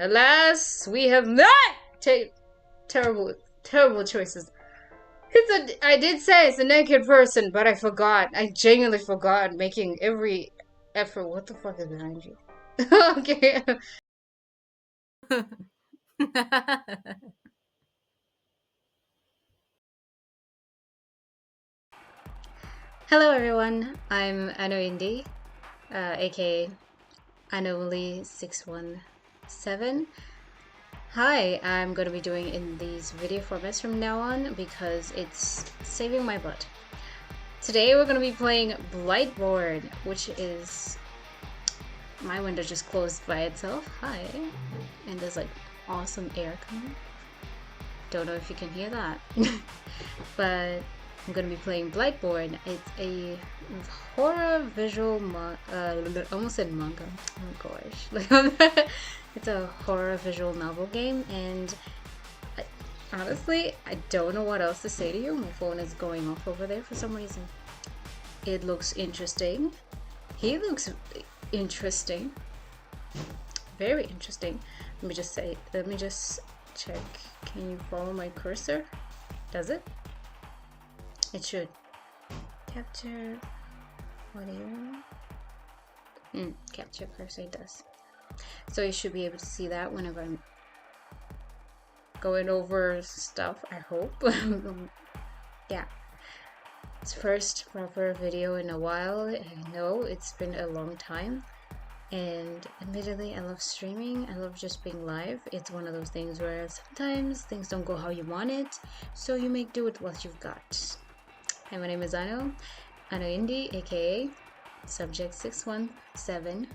Alas, we have not taken terrible choices. I did say it's a naked person, but I forgot. I genuinely forgot making every effort. What the fuck is behind you? Okay. Hello everyone, I'm Ano Indy, aka Anomaly617. Hi, I'm going to be doing in these video formats from now on because it's saving my butt. Today we're going to be playing Blightborn, which is... My window just closed by itself. Hi. And there's like awesome air coming. Don't know if you can hear that. But I'm going to be playing Blightborn. It's a horror visual almost said manga. Oh gosh. It's a horror visual novel game, and honestly, I don't know what else to say to you. My phone is going off over there for some reason. It looks interesting. He looks interesting. Very interesting. Let me just check. Can you follow my cursor? Does it? It should. Capture audio. Capture cursor, it does. So you should be able to see that whenever I'm going over stuff, I hope. Yeah. It's first proper video in a while. I know it's been a long time. And admittedly, I love streaming. I love just being live. It's one of those things where sometimes things don't go how you want it, so you make do with what you've got. Hi, my name is Ano Indy, aka Subject 617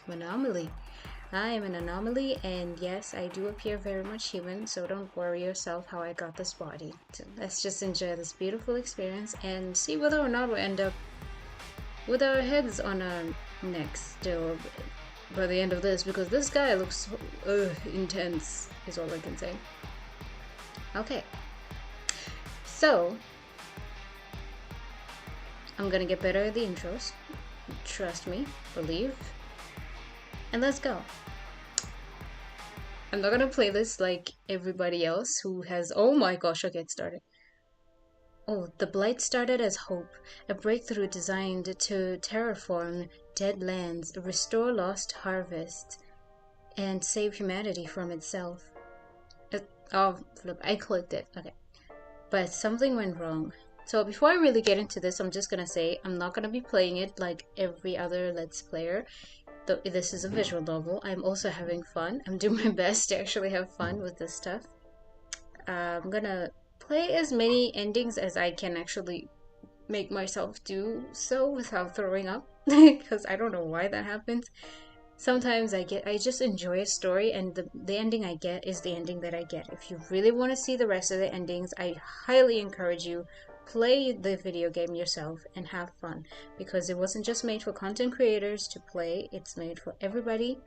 Anomaly. I am an anomaly, and yes, I do appear very much human, so don't worry yourself how I got this body. So let's just enjoy this beautiful experience and see whether or not we end up with our heads on our necks still by the end of this, because this guy looks intense, is all I can say. Okay, so I'm gonna get better at the intros. Trust me, believe. And let's go. I'm not gonna play this like everybody else who has... Oh my gosh, okay, it started. Oh, the Blight started as hope, a breakthrough designed to terraform dead lands, restore lost harvests, and save humanity from itself. Oh, flip, I clicked it. Okay. But something went wrong. So before I really get into this, I'm just gonna say I'm not gonna be playing it like every other Let's Player. Though this is a visual novel, I'm also having fun. I'm doing my best to actually have fun with this stuff. I'm gonna play as many endings as I can actually make myself do so without throwing up, because I don't know why that happens. Sometimes I just enjoy a story, and the ending I get is the ending that I get. If you really want to see the rest of the endings, I highly encourage you play the video game yourself and have fun, because it wasn't just made for content creators to play, it's made for everybody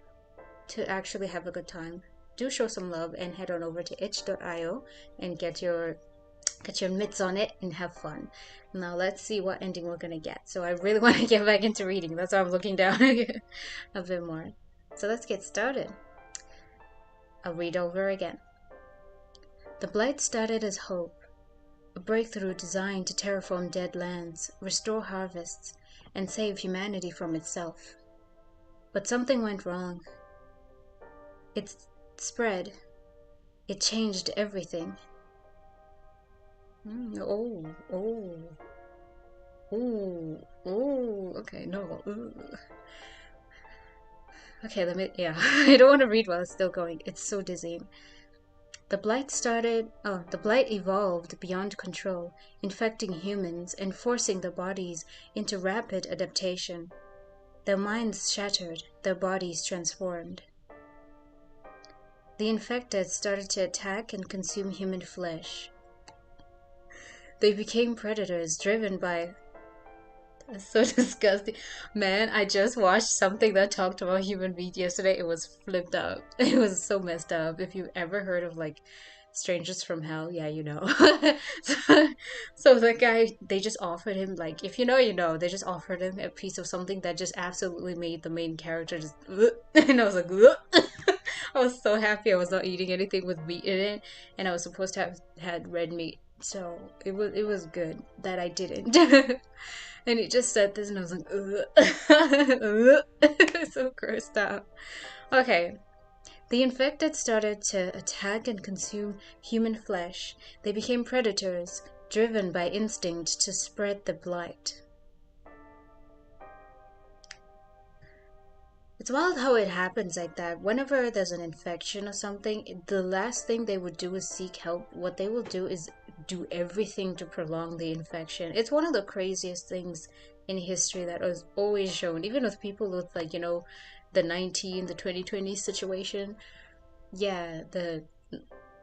to actually have a good time. Do show some love and head on over to itch.io and get your mitts on it and have fun. Now let's see what ending we're gonna get. So I really want to get back into reading. That's why I'm looking down a bit more. So let's get started. I'll read over again. The Blight started as hope, a breakthrough designed to terraform dead lands, restore harvests, and save humanity from itself. But something went wrong. It spread. It changed everything. Okay, no. Okay, I don't want to read while it's still going. It's so dizzying. The Blight evolved beyond control, infecting humans and forcing their bodies into rapid adaptation. Their minds shattered, their bodies transformed. The infected started to attack and consume human flesh. They became predators driven by... That's so disgusting. Man, I just watched something that talked about human meat yesterday. It was flipped up. It was so messed up. If you've ever heard of like Strangers from Hell, yeah, you know. So the guy, they just offered him, like, if you know, you know, they just offered him a piece of something that just absolutely made the main character just... And I was like... I was so happy I was not eating anything with meat in it, and I was supposed to have had red meat. So it was good that I didn't. And it just said this, and I was like, ugh. So grossed out. Okay. The infected started to attack and consume human flesh. They became predators, driven by instinct to spread the blight. It's wild how it happens like that. Whenever there's an infection or something, the last thing they would do is seek help. What they will do is do everything to prolong the infection. It's one of the craziest things in history that was always shown, even with people with, like, the 2020 situation. Yeah, I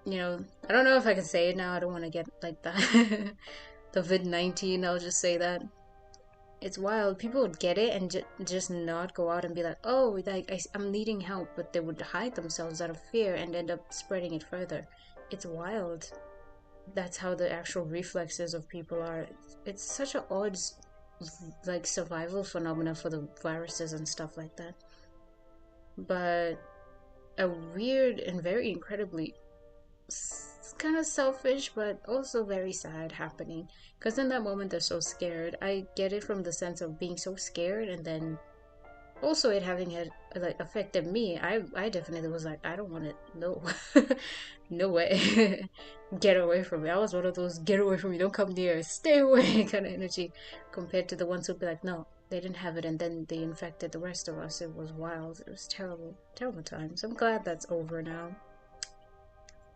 don't know if I can say it now. I don't want to get like that. The vid-19, I'll just say that. It's wild. People would get it and just not go out and be like, oh, like I'm needing help, but they would hide themselves out of fear and end up spreading it further. It's wild. That's how the actual reflexes of people are. It's such an odd, like, survival phenomena for the viruses and stuff like that. But a weird and very incredibly kind of selfish, but also very sad happening. Because in that moment, they're so scared. I get it from the sense of being so scared, and then also it having had like affected me. I definitely was like, I don't want it. No, no way. Get away from me. I was one of those get away from me, don't come near, stay away kind of energy, compared to the ones who'd be like, no, they didn't have it, and then they infected the rest of us. It was wild. It was terrible, terrible times. I'm glad that's over now.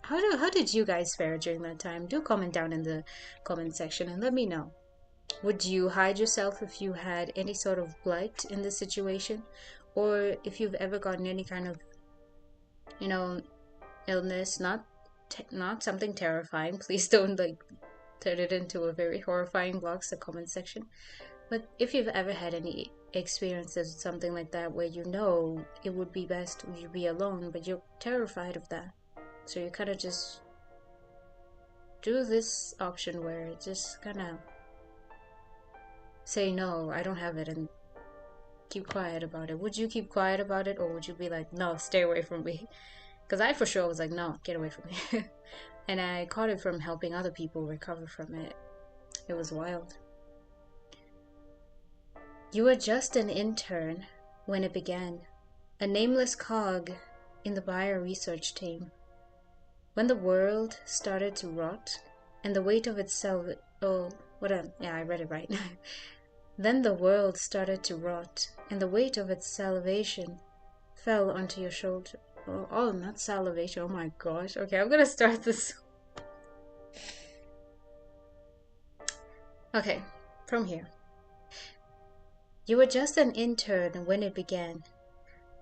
How did you guys fare during that time? Do comment down in the comment section and let me know. Would you hide yourself if you had any sort of blight in this situation? Or if you've ever gotten any kind of, you know, illness, not something terrifying. Please don't like turn it into a very horrifying box, the comment section. But if you've ever had any experiences with something like that where you know it would be best you be alone, but you're terrified of that. So you kind of just do this option where just kind of say, no, I don't have it, and keep quiet about it. Would you keep quiet about it, or would you be like, no, stay away from me? Because I for sure was like, no, get away from me. And I caught it from helping other people recover from it. It was wild. You were just an intern when it began, a nameless cog in the bio research team. When the world started to rot, and the weight of itself, yeah, I read it right. Then the world started to rot, and the weight of its salvation fell onto your shoulder. Oh, not salivation. Oh my gosh. Okay, I'm gonna start this. Okay, from here. You were just an intern when it began,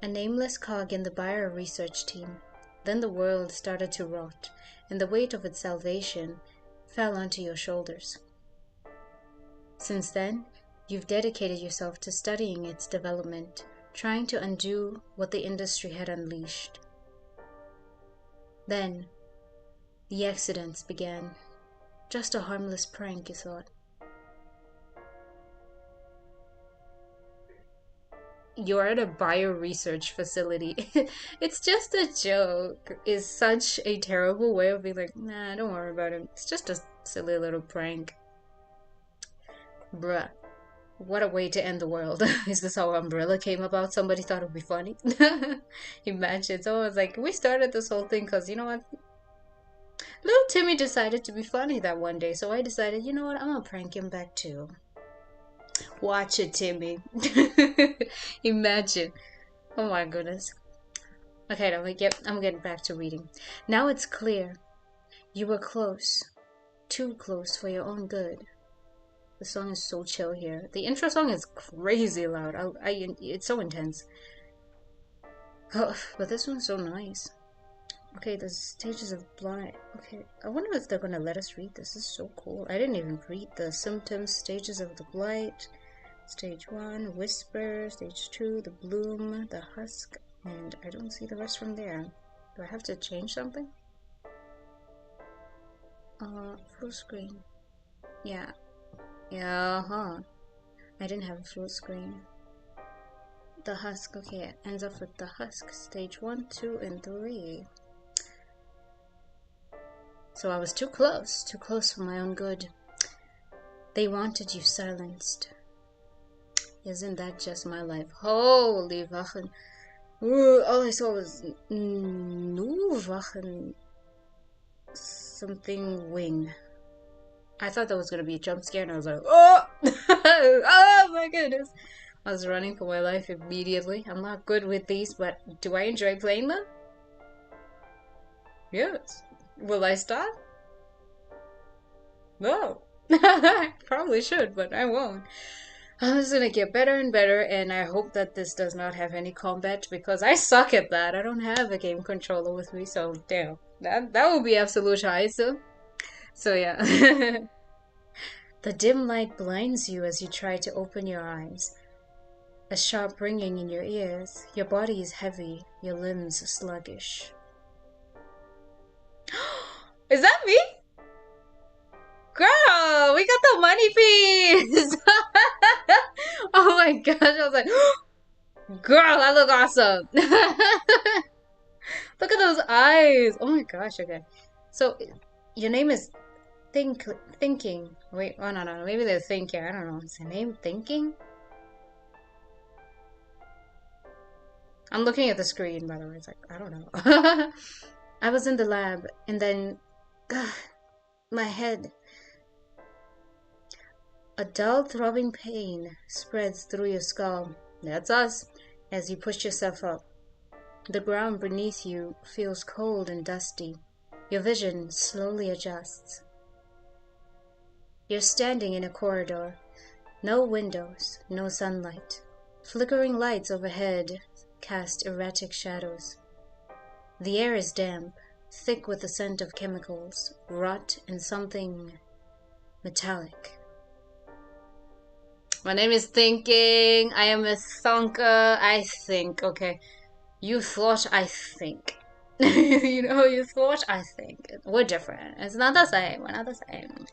a nameless cog in the bio research team. Then the world started to rot, and the weight of its salvation fell onto your shoulders. Since then, you've dedicated yourself to studying its development, trying to undo what the industry had unleashed. Then, the accidents began. Just a harmless prank, you thought. You're at a bio-research facility. It's just a joke is such a terrible way of being like, nah, don't worry about it. It's just a silly little prank. Bruh. What a way to end the world. Is this how Umbrella came about? Somebody thought it would be funny. Imagine. Someone was like, we started this whole thing because, you know what? Little Timmy decided to be funny that one day. So I decided, you know what? I'm going to prank him back too. Watch it, Timmy. Imagine. Oh my goodness. Okay, I'm like, yep, I'm getting back to reading. Now it's clear. You were close. Too close for your own good. The song is so chill here. The intro song is crazy loud. It's so intense. Oh, but this one's so nice. Okay, the stages of blight. Okay, I wonder if they're gonna let us read this. This is so cool. I didn't even read the symptoms, stages of the blight. Stage 1, whisper. Stage 2, the bloom, the husk. And I don't see the rest from there. Do I have to change something? Full screen. Yeah. Yeah, huh. I didn't have a full screen. the husk. Okay, it ends up with the husk. Stage 1, 2, and 3. So I was too close for my own good. They wanted you silenced. Isn't that just my life? Holy Wachen. All I saw was no Wachen. Something wing. I thought that was gonna be a jump scare, and I was like, oh! Oh my goodness. I was running for my life immediately. I'm not good with these, but do I enjoy playing them? Yes. Will I stop? No. I probably should, but I won't. I'm just gonna get better and better, and I hope that this does not have any combat, because I suck at that. I don't have a game controller with me, so damn. That would be absolute heise. So yeah. The dim light blinds you as you try to open your eyes. A sharp ringing in your ears. Your body is heavy, your limbs sluggish. Is that me? Girl, we got the money piece! Oh my gosh, I was like, girl, I look awesome! Look at those eyes! Oh my gosh, okay. So, your name is Thinking. Wait, oh no, maybe they're Thinking. I don't know. Is their name Thinking? I'm looking at the screen, by the way. It's like, I don't know. I was in the lab, and then, my head. A dull throbbing pain spreads through your skull. That's us, as you push yourself up. The ground beneath you feels cold and dusty. Your vision slowly adjusts. You're standing in a corridor. No windows, no sunlight. Flickering lights overhead cast erratic shadows. The air is damp, thick with the scent of chemicals, rot, and something metallic. My name is Thinking. I am a thunker. I think. Okay. You thought I think. You thought I think. We're different. It's not the same. We're not the same.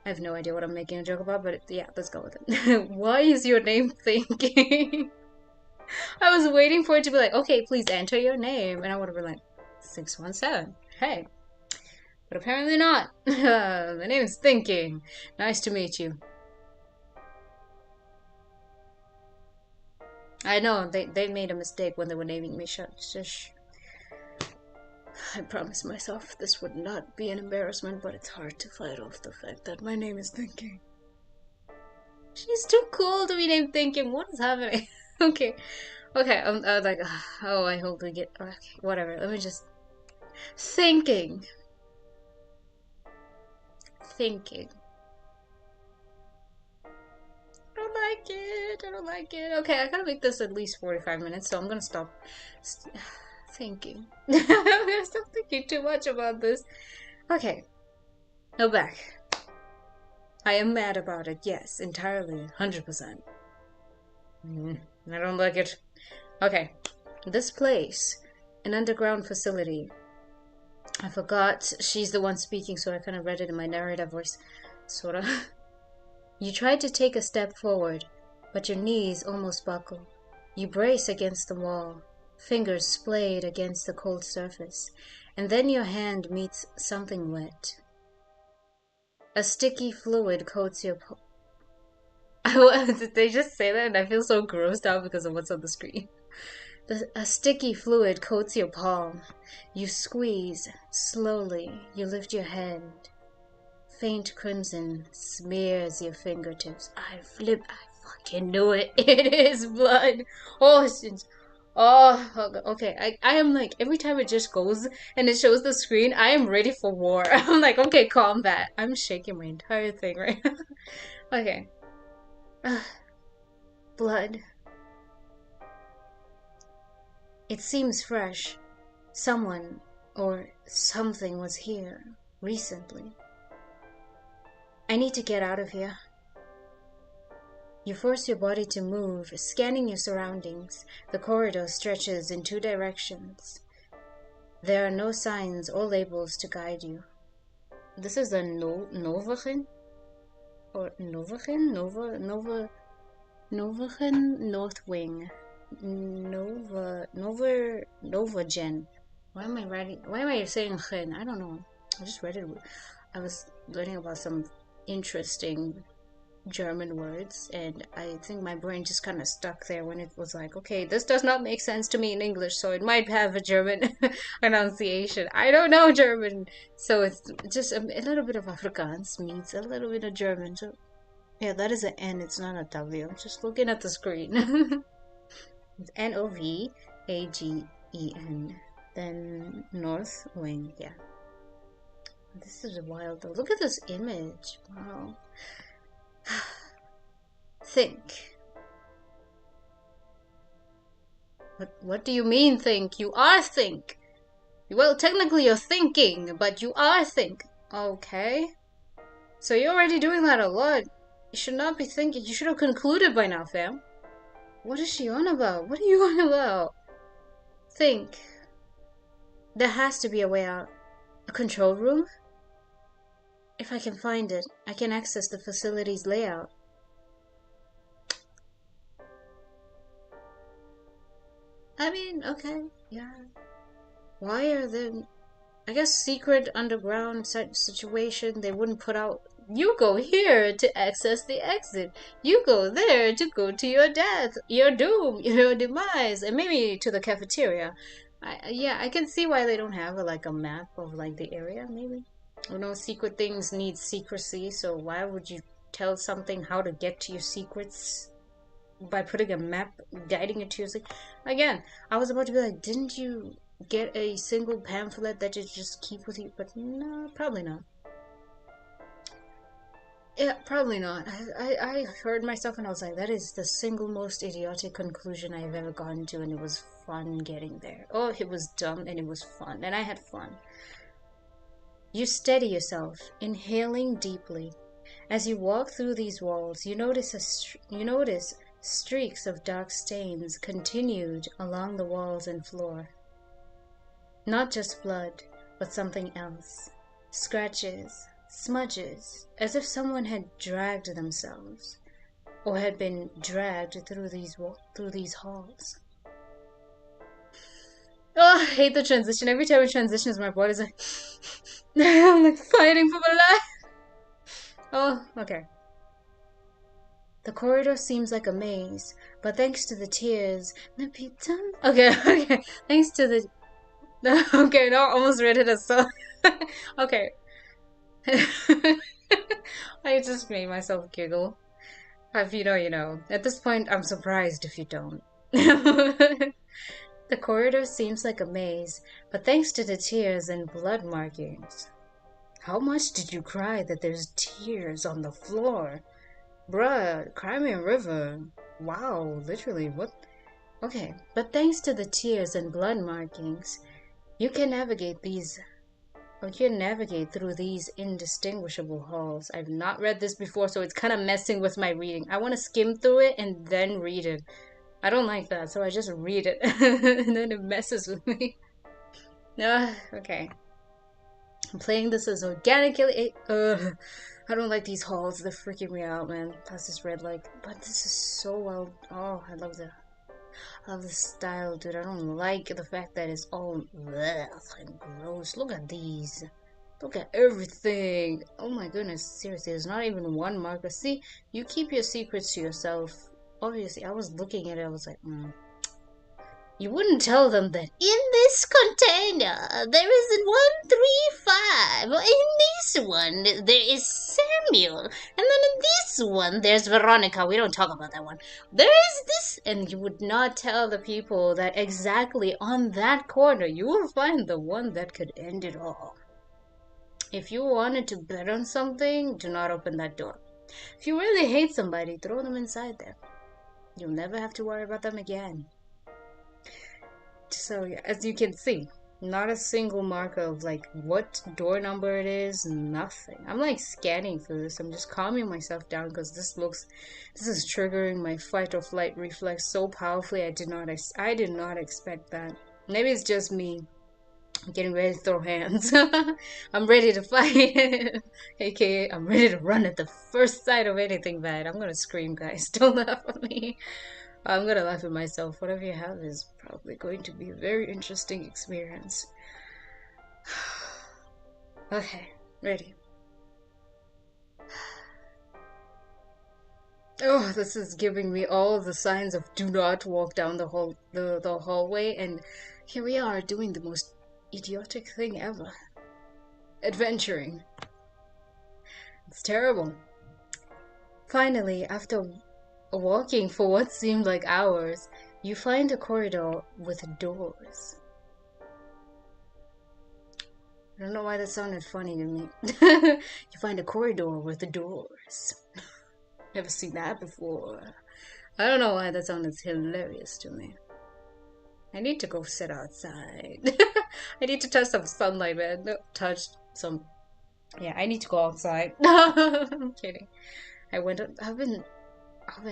I have no idea what I'm making a joke about, but yeah, let's go with it. Why is your name Thinking? I was waiting for it to be like, okay, please enter your name. And I would have been like, 617. Hey. But apparently not. The name is Thinking. Nice to meet you. I know, they made a mistake when they were naming me. Shush. I promised myself this would not be an embarrassment, but it's hard to fight off the fact that my name is Thinking. She's too cool to be named Thinking. What is happening? Okay. I was like, oh, I hope we get... Okay, whatever. Let me just... Thinking. I don't like it. Okay, I gotta make this at least 45 minutes, so I'm gonna stop thinking. I'm gonna stop thinking too much about this. Okay, now back. I am mad about it, yes, entirely, 100%. I don't like it. Okay, this place, an underground facility. I forgot she's the one speaking, so I kind of read it in my narrator voice, sorta. You tried to take a step forward, but your knees almost buckle. You brace against the wall, fingers splayed against the cold surface, and then your hand meets something wet. A sticky fluid coats your Did they just say that? And I feel so grossed out because of what's on the screen. A sticky fluid coats your palm. You squeeze. Slowly, you lift your hand. Faint crimson smears your fingertips. I fucking knew it. It is blood. Oh, okay. I am like, every time it just goes and it shows the screen, I am ready for war. I'm like, okay, combat. I'm shaking my entire thing right now. Okay. Blood. It seems fresh. Someone or something was here recently. I need to get out of here. You force your body to move, scanning your surroundings. The corridor stretches in 2 directions. There are no signs or labels to guide you. This is a Novachin? Or Novachin? Novachin North Wing. Nova Gen. Why am I writing? Why am I saying gen? I don't know. I just read it. I was learning about some interesting German words, and I think my brain just kind of stuck there when it was like, okay, this does not make sense to me in English, so it might have a German pronunciation. I don't know German, so it's just a little bit of Afrikaans meets a little bit of German. So yeah, that is an N. It's not a W. I'm just looking at the screen. It's Novagen. Then North Wing. Yeah, this is wild though. Look at this image. Wow. Think. What do you mean think? You are think. Well, technically you're thinking, but you are think. Okay. So you're already doing that a lot. You should not be thinking. You should have concluded by now, fam. What is she on about? What are you on about? Think. There has to be a way out. A control room? If I can find it, I can access the facility's layout. I mean, okay, yeah. Why are there... I guess secret underground situation they wouldn't put out... You go here to access the exit. You go there to go to your death, your doom, your demise, and maybe to the cafeteria. Yeah, I can see why they don't have like a map of like the area, maybe. You know, secret things need secrecy, so why would you tell something how to get to your secrets by putting a map guiding it to your secret? Again, I was about to be like, didn't you get a single pamphlet that you just keep with you? But no, probably not. Yeah, probably not. I heard myself and I was like, that is the single most idiotic conclusion I've ever gotten to, and it was fun getting there. Oh, it was dumb and it was fun, and I had fun. You steady yourself, inhaling deeply. As you walk through these walls, you notice streaks of dark stains continued along the walls and floor. Not just blood, but something else. Scratches, smudges, as if someone had dragged themselves, or had been dragged through these halls. Oh, I hate the transition. Every time it transitions, my body's like, I'm like fighting for my life. Oh, okay. The corridor seems like a maze, but thanks to the tears, okay, thanks to the, okay, no, I almost read it as so, okay. I just made myself giggle. If you know, you know. At this point, I'm surprised if you don't. The corridor seems like a maze, but thanks to the tears and blood markings. How much did you cry that there's tears on the floor? Bruh, Crimea River. Wow, literally, what? Okay, but thanks to the tears and blood markings, you can navigate through these indistinguishable halls. I've not read this before, so it's kind of messing with my reading. I want to skim through it and then read it. I don't like that, so I just read it, and then it messes with me. Okay. I'm playing this as organically. I don't like these halls. They're freaking me out, man. Plus this red light. But this is so well. Oh, I love the style, dude. I don't like the fact that it's all blech and gross. Look at these. Look at everything. Oh my goodness. Seriously, there's not even one marker. See, you keep your secrets to yourself. Obviously, I was looking at it. I was like, You wouldn't tell them that in this container there is 135. In this one there is Samuel. And then in this one there's Veronica. We don't talk about that one. There is this. And you would not tell the people that exactly on that corner you will find the one that could end it all. If you wanted to bet on something, do not open that door. If you really hate somebody, throw them inside there. You'll never have to worry about them again. So yeah, as you can see, not a single marker of like what door number it is, nothing. I'm like scanning through this. I'm just calming myself down because this is triggering my fight or flight reflex so powerfully. I did not expect that. Maybe it's just me getting ready to throw hands. I'm ready to fight. AKA I'm ready to run at the first sight of anything bad. I'm gonna scream, guys. Don't laugh at me. I'm gonna laugh at myself. Whatever you have is probably going to be a very interesting experience. Okay, ready. Oh, this is giving me all the signs of do not walk down the hallway, and here we are doing the most idiotic thing ever. Adventuring. It's terrible. Finally, after walking for what seemed like hours, you find a corridor with doors. I don't know why that sounded funny to me. You find a corridor with doors. Never seen that before. I don't know why that sounded hilarious to me. I need to go sit outside. I need to touch some sunlight, man. No, touch some. Yeah, I need to go outside. I'm kidding. I've been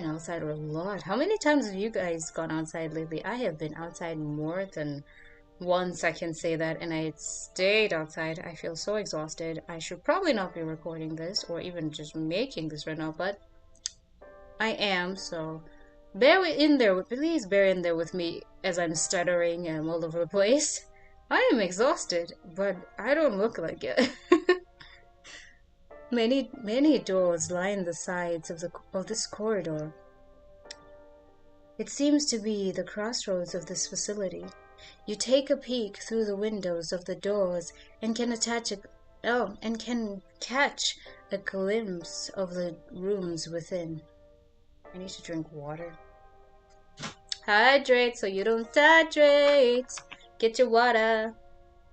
outside a lot. How many times have you guys gone outside lately? I have been outside more than once, I can say that, and I stayed outside. I feel so exhausted. I should probably not be recording this or even just making this right now, but I am, so please bear in there with me as I'm stuttering and I'm all over the place. I am exhausted, but I don't look like it. Many doors line the sides of this corridor. It seems to be the crossroads of this facility. You take a peek through the windows of the doors and can catch a glimpse of the rooms within. I need to drink water. Hydrate so you don't dehydrate. Get your water.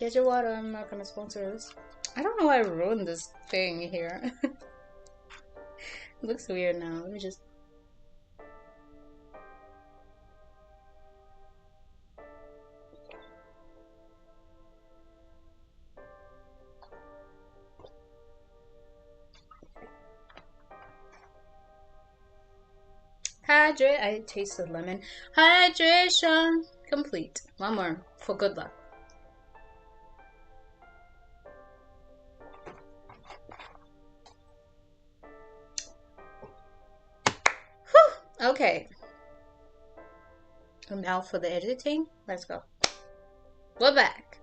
Get your water. I'm not gonna sponsor this. I don't know why I ruined this thing here. It looks weird now. Let me just. Hydrate. I tasted lemon. Hydration complete. One more for good luck. Whew. Okay. And now for the editing. Let's go. We're back.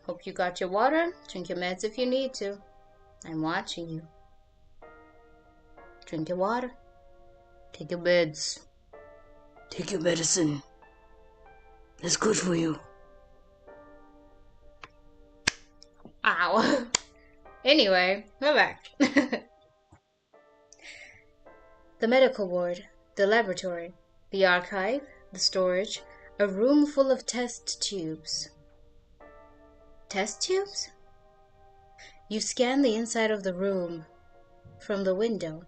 Hope you got your water. Drink your meds if you need to. I'm watching you. Drink your water. Take your meds. Take your medicine. It's good for you. Ow. Anyway, we're back. The medical ward, the laboratory, the archive, the storage, a room full of test tubes. Test tubes? You scan the inside of the room from the window.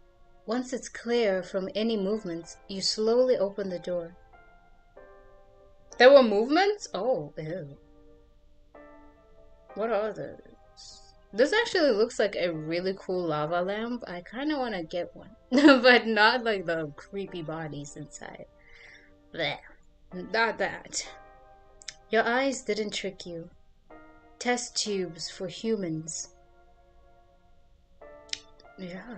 Once it's clear from any movements, you slowly open the door. There were movements? Oh, ew. What are those? This actually looks like a really cool lava lamp. I kind of want to get one. But not like the creepy bodies inside. Blech. Not that. Your eyes didn't trick you. Test tubes for humans. Yeah.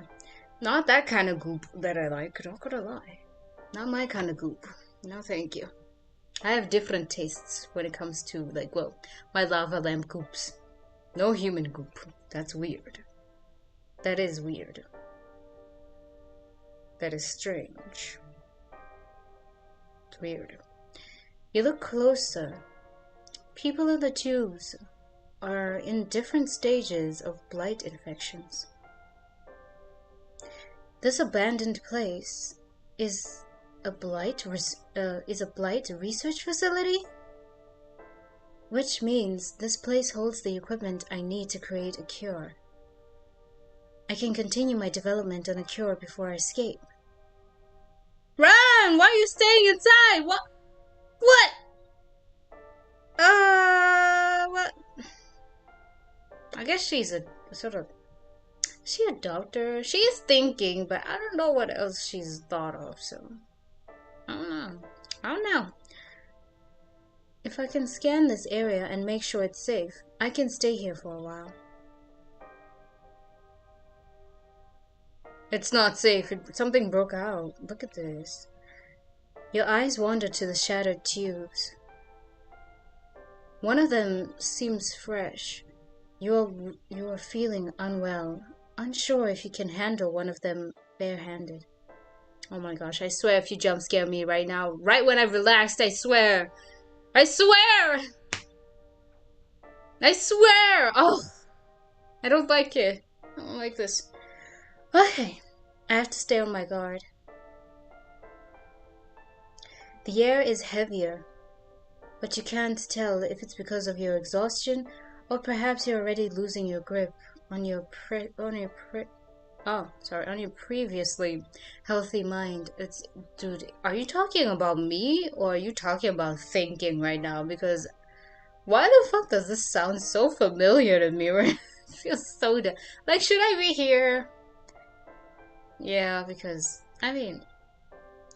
Not that kind of goop that I like, not gonna lie. Not my kind of goop. No thank you. I have different tastes when it comes to, like, well, my lava lamp goops. No human goop. That's weird. That is weird. That is strange. It's weird. You look closer. People in the tubes are in different stages of blight infections. This abandoned place is a blight research facility, which means this place holds the equipment I need to create a cure. I can continue my development on a cure before I escape. Run! Why are you staying inside? What? What? What? I guess she's a sort of. Is she a doctor? She is thinking, but I don't know what else she's thought of, so. I don't know. If I can scan this area and make sure it's safe, I can stay here for a while. It's not safe. Something broke out. Look at this. Your eyes wander to the shattered tubes. One of them seems fresh. You are feeling unwell, unsure if you can handle one of them barehanded. Oh my gosh, I swear if you jump scare me right now, right when I've relaxed, I swear! I swear! I swear! Oh! I don't like it. I don't like this. Okay, I have to stay on my guard. The air is heavier, but you can't tell if it's because of your exhaustion or perhaps you're already losing your grip on your previously healthy mind. Dude, are you talking about me or are you talking about thinking right now? Because why the fuck does this sound so familiar to me? Right? It feels so like, should I be here? Yeah, because I mean,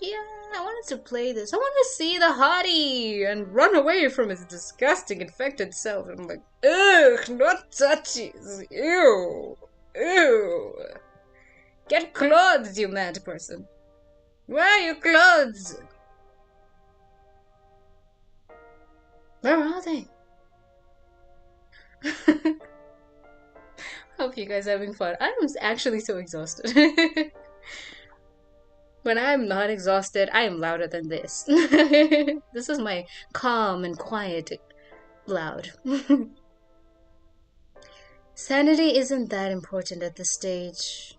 yeah, I wanted to play this. I want to see the hottie and run away from its disgusting infected self. I'm like, ugh, not touchies. Ew. Ew. Get clothes, you mad person. Where are your clothes? Where are they? Hope you guys are having fun. I'm actually so exhausted. When I'm not exhausted, I am louder than this. This is my calm and quiet loud. Sanity isn't that important at this stage.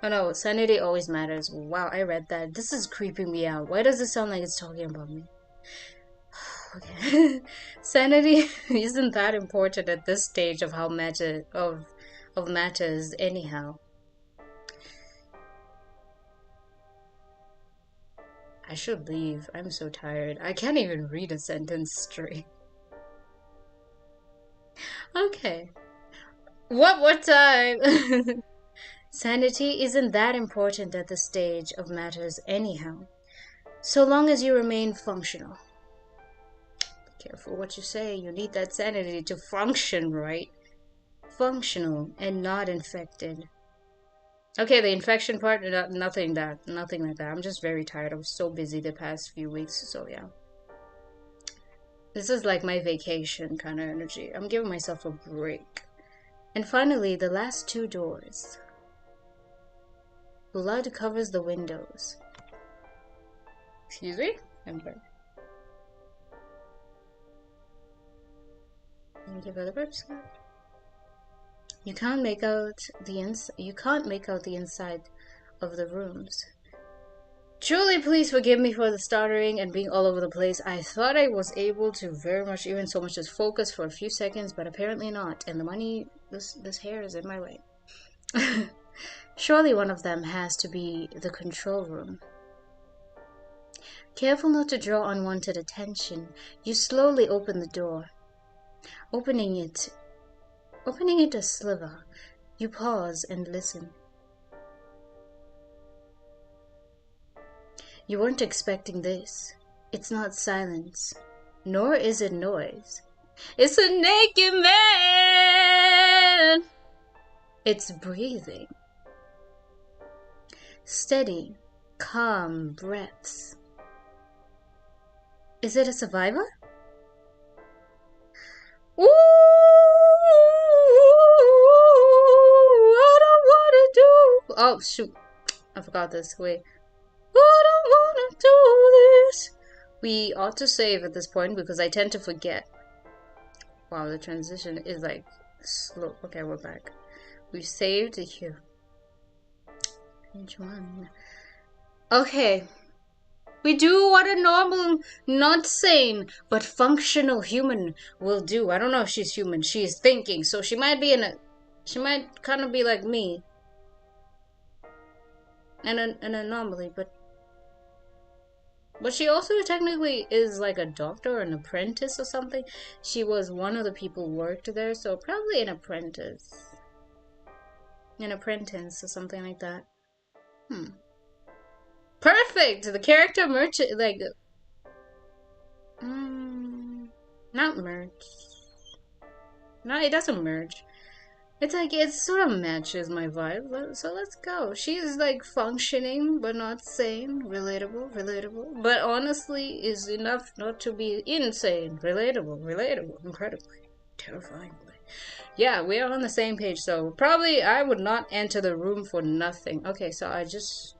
Oh no, sanity always matters. Wow, I read that. This is creeping me out. Why does it sound like it's talking about me? Okay. Sanity isn't that important at this stage of how of matters anyhow. I should leave. I'm so tired. I can't even read a sentence straight. Okay. What more time? Sanity isn't that important at this stage of matters anyhow. So long as you remain functional. Be careful what you say. You need that sanity to function, right? Functional and not infected. Okay, the infection part, nothing like that. I'm just very tired. I was so busy the past few weeks, so yeah. This is like my vacation kind of energy. I'm giving myself a break. And finally, the last two doors. Blood covers the windows. Excuse me? I'm back. Give other burps. You can't make out the inside of the rooms. Truly, please forgive me for the stuttering and being all over the place. I thought I was able to very much, even so much as focus for a few seconds, but apparently not. And the money, this hair is in my way. Surely one of them has to be the control room. Careful not to draw unwanted attention, you slowly open the door. Opening it a sliver, you pause and listen. You weren't expecting this. It's not silence, nor is it noise. It's a naked man! It's breathing. Steady, calm breaths. Is it a survivor? Ooh, I don't wanna do. Oh shoot, I forgot this. Wait. I don't wanna do this. We ought to save at this point because I tend to forget. Wow, the transition is like slow. Okay, we're back. We saved here. Page 1. Okay. We do what a normal, not sane, but functional human will do. I don't know if she's human. She is thinking, so she might be she might kind of be like me. An anomaly, but she also technically is like a doctor or an apprentice or something. She was one of the people who worked there, so probably an apprentice. An apprentice or something like that. Perfect! The character merchant, like... not merge. No, it doesn't merge. It's like, it sort of matches my vibe, so let's go. She's like functioning, but not sane. Relatable, relatable. But honestly, is enough not to be insane. Relatable, relatable. Incredibly. Terrifyingly. Yeah, we are on the same page, so probably I would not enter the room for nothing. Okay, so I just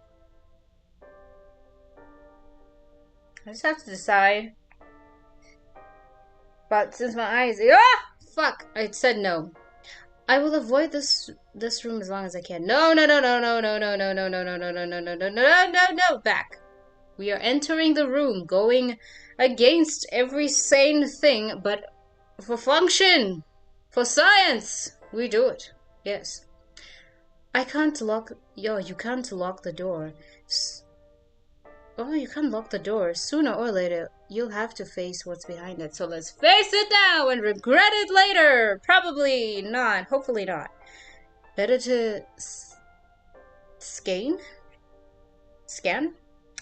have to decide. But since my eyes... Ah! Fuck! I said no. I will avoid this room as long as I can. No, no, no, no, no, no, no, no, no, no, no, no, no, no, no, no, no, no, no, back. We are entering the room, going against every sane thing, but for function, for science, we do it. Yes. I can't lock... Yo, you can't lock the door. Oh, you can't lock the door. Sooner or later, you'll have to face what's behind it. So let's face it now and regret it later. Probably not. Hopefully not. Better to scan? Scan?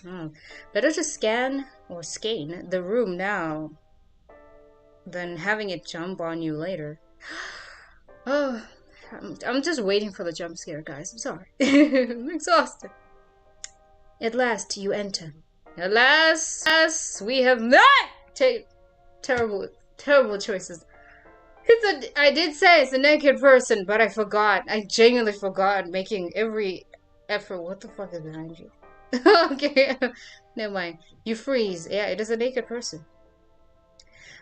Oh. Better to scan or scan the room now than having it jump on you later. Oh, I'm just waiting for the jump scare, guys. I'm sorry. I'm exhausted. At last, you enter. Alas, we have not taken terrible choices. I did say it's a naked person, but I forgot. I genuinely forgot making every effort. What the fuck is behind you? Okay, never mind. You freeze. Yeah, it is a naked person.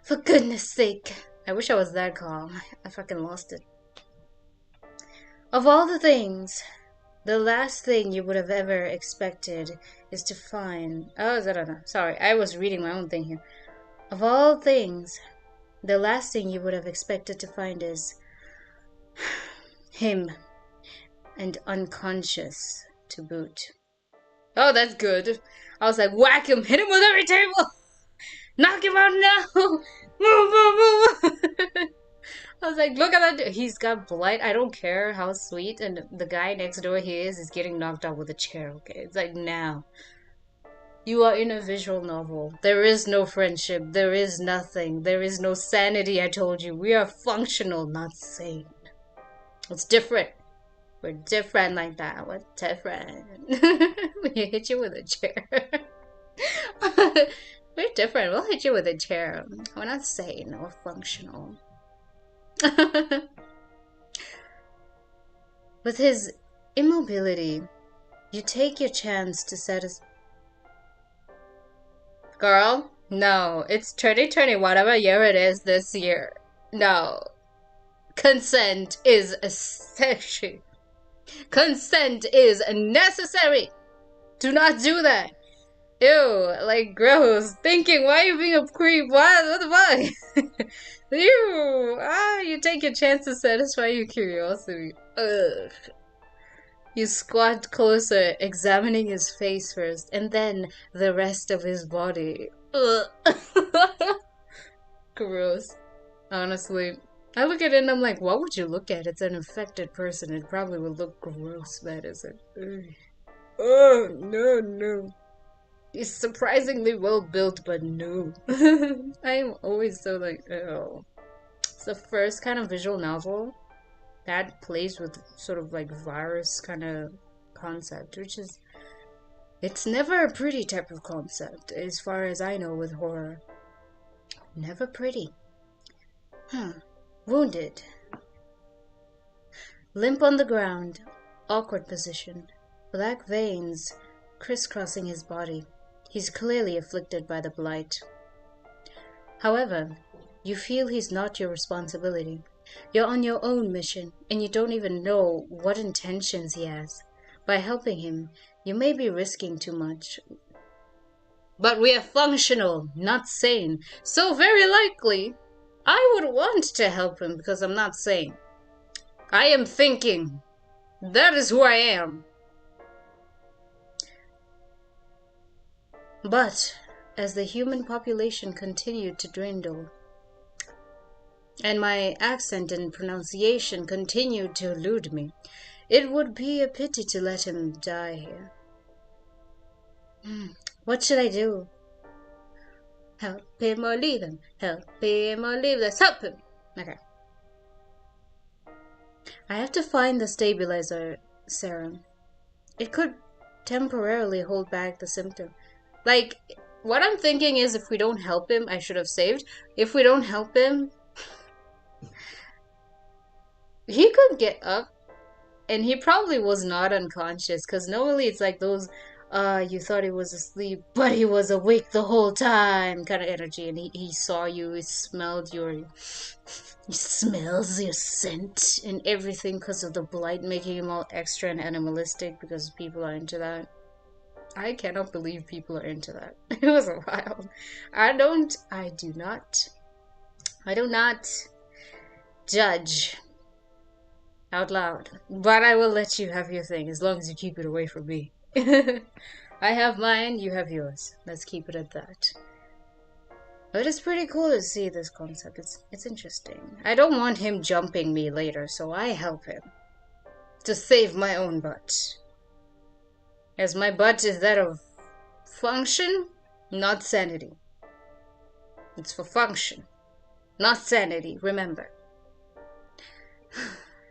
For goodness sake. I wish I was that calm. I fucking lost it. Of all the things, the last thing you would have ever expected is to find... Oh, I don't know. Sorry, I was reading my own thing here. Of all things, the last thing you would have expected to find is... him. And unconscious to boot. Oh, that's good. I was like, whack him, hit him with every table! Knock him out now! Move, move, move! I was like, look at that. He's got blight. I don't care how sweet. And the guy next door he is getting knocked out with a chair, okay? It's like, now. You are in a visual novel. There is no friendship. There is nothing. There is no sanity, I told you. We are functional, not sane. It's different. We're different like that. We're different. We hit you with a chair. We're different. We'll hit you with a chair. We're not sane or functional. With his immobility, you take your chance to satisfy... Girl, no. It's 2020, whatever year it is this year. No. Consent is essential. Consent is necessary. Do not do that. Ew, like gross. Thinking, why are you being a creep? What the fuck? Ew. You take your chance to satisfy your curiosity. Ugh. You squat closer, examining his face first, and then the rest of his body. Ugh. Gross. Honestly. I look at it and I'm like, what would you look at? It's an infected person. It probably would look gross, that isn't. Oh, no, no. He's surprisingly well built, but no. I'm always so like, oh. It's the first kind of visual novel that plays with sort of like virus kind of concept, which is... It's never a pretty type of concept, as far as I know with horror. Never pretty. Wounded. Limp on the ground. Awkward position. Black veins crisscrossing his body. He's clearly afflicted by the blight. However, you feel he's not your responsibility. You're on your own mission, and you don't even know what intentions he has. By helping him, you may be risking too much. But we are functional, not sane, so very likely I would want to help him because I'm not sane. I am thinking. That is who I am. But as the human population continued to dwindle, and my accent and pronunciation continued to elude me, it would be a pity to let him die here. What should I do? Help him or leave him. Help him or leave. Let's help him. Okay. I have to find the stabilizer serum. It could temporarily hold back the symptom. Like, what I'm thinking is if we don't help him, I should have saved. If we don't help him, he could get up and he probably was not unconscious because normally it's like those you thought he was asleep but he was awake the whole time kind of energy, and he saw you, he smelled your, he smells your scent and everything because of the blight making him all extra and animalistic because people are into that. I cannot believe people are into that. It was wild. I do not judge out loud, but I will let you have your thing as long as you keep it away from me. I have mine, you have yours. Let's keep it at that. But it's pretty cool to see this concept. It's interesting. I don't want him jumping me later, so I help him to save my own butt. As my butt is that of function, not sanity. It's for function, not sanity, remember.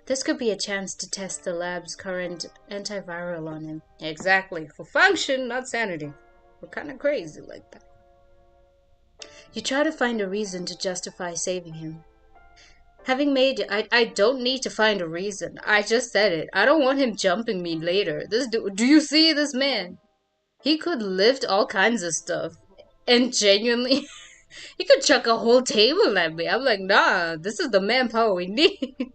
This could be a chance to test the lab's current antiviral on him. Exactly, for function, not sanity. We're kind of crazy like that. You try to find a reason to justify saving him. Having made it, I don't need to find a reason. I just said it. I don't want him jumping me later. Do you see this man? He could lift all kinds of stuff. And genuinely, he could chuck a whole table at me. I'm like, nah, this is the manpower we need.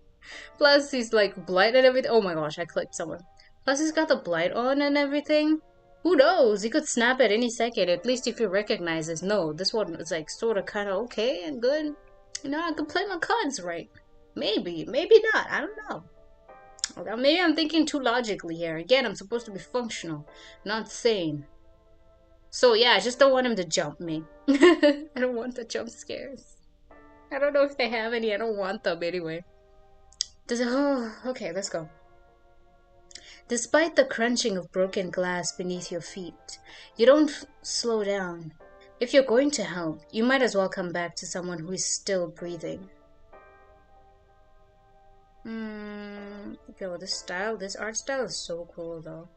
Plus, he's like blight and everything. Oh my gosh, I clicked someone. Plus, he's got the blight on and everything. Who knows? He could snap at any second. At least if he recognizes, no, this one is like sort of kind of okay and good. You know, I could play my cards right. Maybe, maybe not. I don't know. Well, maybe I'm thinking too logically here. Again, I'm supposed to be functional, not sane. So yeah, I just don't want him to jump me. I don't want the jump scares. I don't know if they have any. I don't want them anyway. Okay, let's go. Despite the crunching of broken glass beneath your feet, you don't slow down. If you're going to help, you might as well come back to someone who is still breathing. Yo, this art style is so cool though.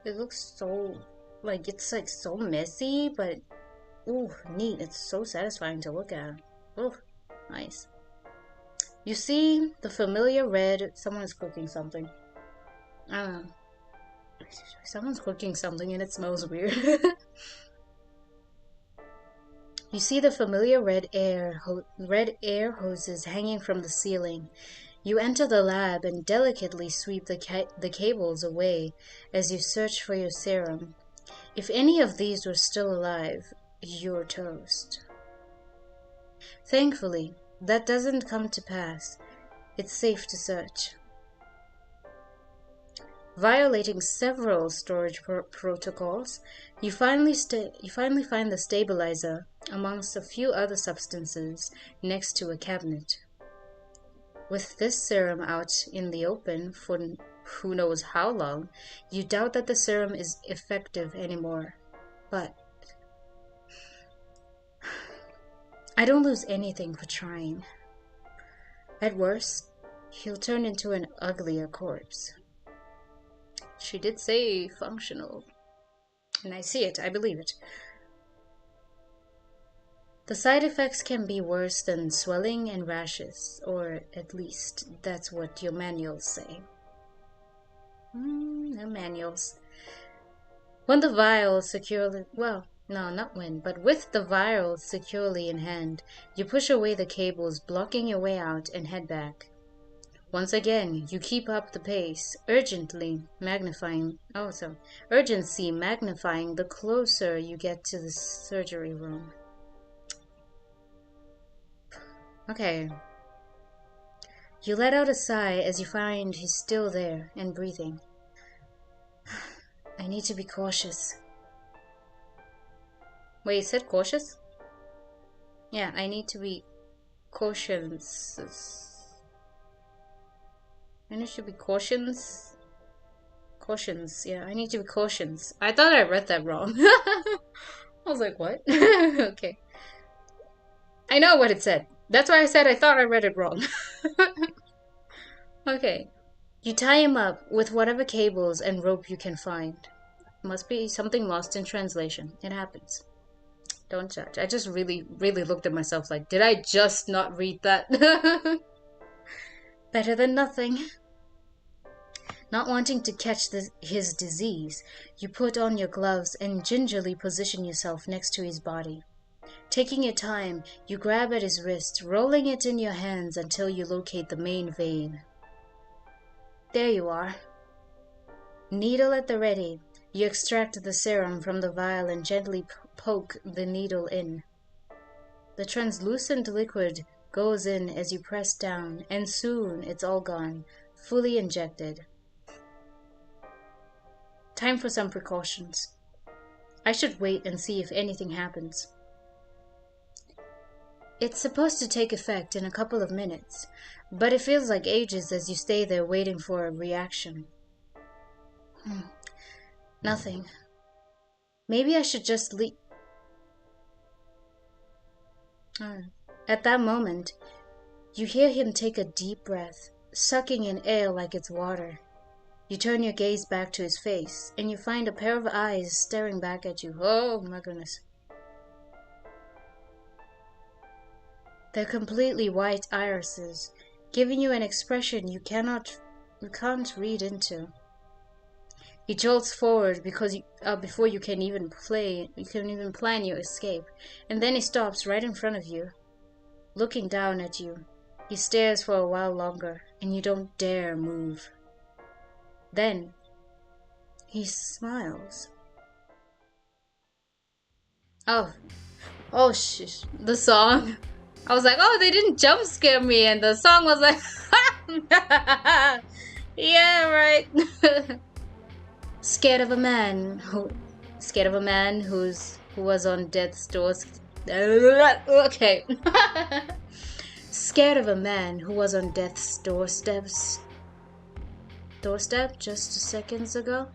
It looks so, like, it's like so messy, but, ooh, neat. It's so satisfying to look at. Ooh, nice. You see the familiar red, someone is cooking something. Someone's cooking something and it smells weird. You see the familiar red air hoses hanging from the ceiling. You enter the lab and delicately sweep the cables away as you search for your serum. If any of these were still alive, you're toast. Thankfully, that doesn't come to pass. It's safe to search. Violating several storage protocols, you finally find the stabilizer amongst a few other substances next to a cabinet. With this serum out in the open for who knows how long, you doubt that the serum is effective anymore. But I don't lose anything for trying. At worst, he'll turn into an uglier corpse. She did say functional. And I see it, I believe it. The side effects can be worse than swelling and rashes, or at least that's what your manuals say. No manuals. When the vial securely, well, no, not when, but with the vial securely in hand, you push away the cables blocking your way out and head back. Once again, you keep up the pace, urgency magnifying the closer you get to the surgery room. Okay. You let out a sigh as you find he's still there and breathing. I need to be cautious. Wait, you said cautious? Yeah, I need to be cautious. I need to be cautions. Cautions, yeah, I need to be cautions. I thought I read that wrong. I was like, what? Okay. I know what it said. That's why I said I thought I read it wrong. Okay. You tie him up with whatever cables and rope you can find. Must be something lost in translation. It happens. Don't judge. I just really, really looked at myself like, did I just not read that? Better than nothing. Not wanting to catch his disease, you put on your gloves and gingerly position yourself next to his body. Taking your time, you grab at his wrist, rolling it in your hands until you locate the main vein. There you are. Needle at the ready, you extract the serum from the vial and gently poke the needle in. The translucent liquid goes in as you press down, and soon it's all gone, fully injected. Time for some precautions. I should wait and see if anything happens. It's supposed to take effect in a couple of minutes, but it feels like ages as you stay there waiting for a reaction. Nothing. Maybe I should just leave. At that moment, you hear him take a deep breath, sucking in air like it's water. You turn your gaze back to his face, and you find a pair of eyes staring back at you. Oh my goodness. They're completely white irises, giving you an expression you can't read into. He jolts forward because before you can even plan your escape, and then he stops right in front of you, looking down at you. He stares for a while longer, and you don't dare move. Then he smiles. Oh shit! The song. I was like, oh, they didn't jump scare me, and the song was like, yeah, right. Scared of a man who was on death's doorstep. Okay. Scared of a man who was on death's doorstep just seconds ago?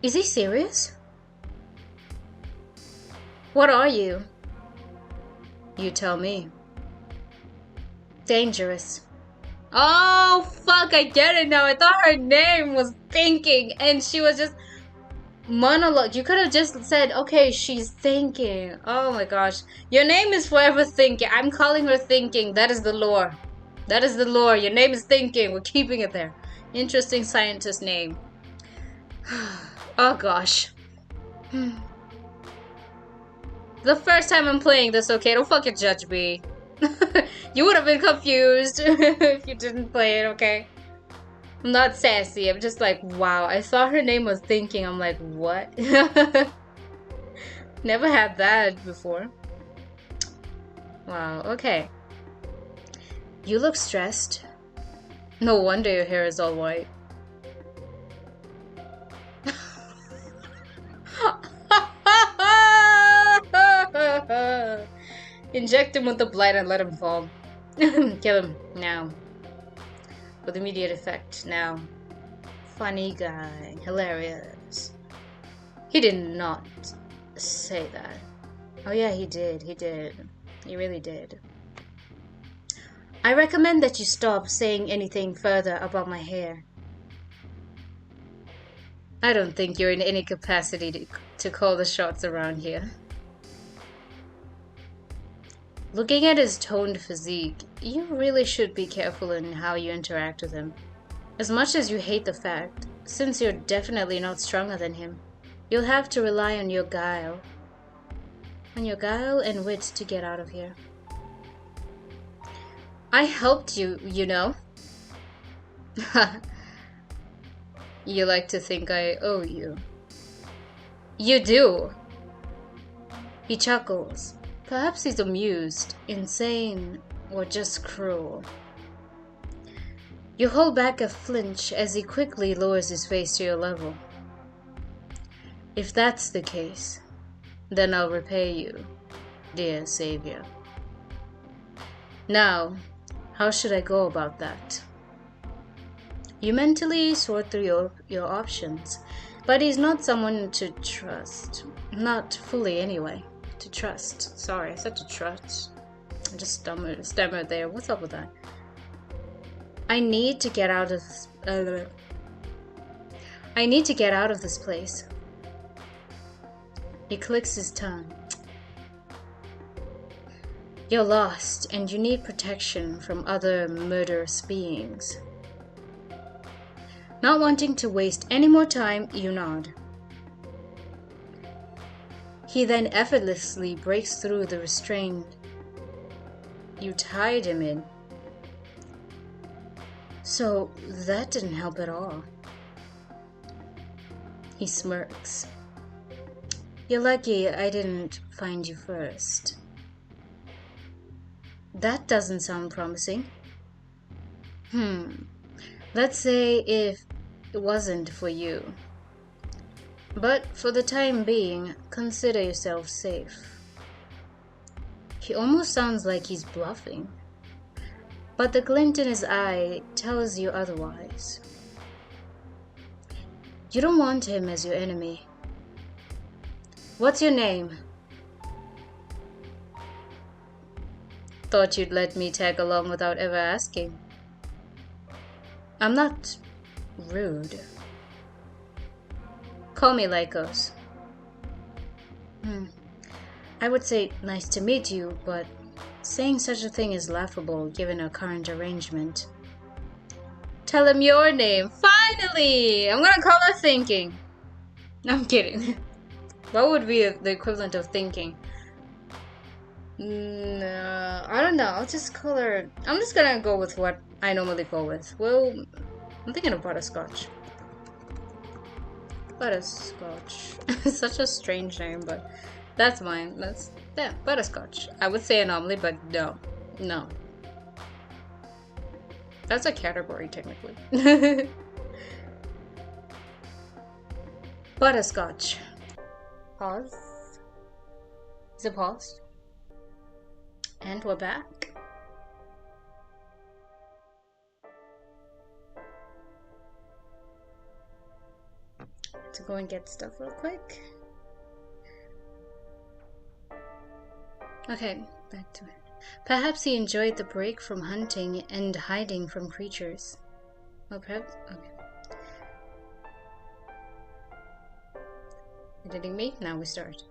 Is he serious? What are you? You tell me. Dangerous. Oh, fuck, I get it now. I thought her name was Thinking, and she was just monologue. You could have just said, okay, she's thinking. Oh my gosh. Your name is forever Thinking. I'm calling her Thinking. That is the lore. That is the lore. Your name is Thinking. We're keeping it there. Interesting scientist name. Oh gosh. The first time I'm playing this, okay? Don't fucking judge me. You would have been confused if you didn't play it, okay? I'm not sassy. I'm just like, wow. I thought her name was Thinking. I'm like, what? Never had that before. Wow, okay. You look stressed. No wonder your hair is all white. Inject him with the blight and let him fall. Kill him now. With immediate effect now. Funny guy. Hilarious. He did not say that. Oh yeah, he did. He did. He really did. I recommend that you stop saying anything further about my hair. I don't think you're in any capacity to call the shots around here. Looking at his toned physique, you really should be careful in how you interact with him. As much as you hate the fact, since you're definitely not stronger than him, you'll have to rely on your guile. On your guile and wit to get out of here. I helped you, you know. You like to think I owe you. You do. He chuckles. Perhaps he's amused, insane, or just cruel. You hold back a flinch as he quickly lowers his face to your level. If that's the case, then I'll repay you, dear savior. Now, how should I go about that? You mentally sort through your options, but he's not someone to trust. Not fully anyway. To trust. Sorry, I said to trust. I just stammered there. What's up with that? I need to get out of this. I need to get out of this place. He clicks his tongue. You're lost, and you need protection from other murderous beings. Not wanting to waste any more time, you nod. He then effortlessly breaks through the restraint you tied him in. So that didn't help at all. He smirks. You're lucky I didn't find you first. That doesn't sound promising. Let's say if it wasn't for you. But for the time being, consider yourself safe. He almost sounds like he's bluffing. But the glint in his eye tells you otherwise. You don't want him as your enemy. What's your name? Thought you'd let me tag along without ever asking. I'm not rude. Call me Lycos. I would say nice to meet you, but saying such a thing is laughable given our current arrangement. Tell him your name. Finally! I'm gonna call her Thinking. I'm kidding. What would be the equivalent of Thinking? No, I don't know. I'll just call her... I'm just gonna go with what I normally go with. Well, I'm thinking of butterscotch. Butterscotch. Such a strange name, but that's mine. Yeah, butterscotch. I would say anomaly, but no. No. That's a category, technically. Butterscotch. Pause. Is it paused? And we're back. To go and get stuff real quick. Okay, back to it. Perhaps he enjoyed the break from hunting and hiding from creatures. Oh, perhaps? Okay. Editing me? Now we start.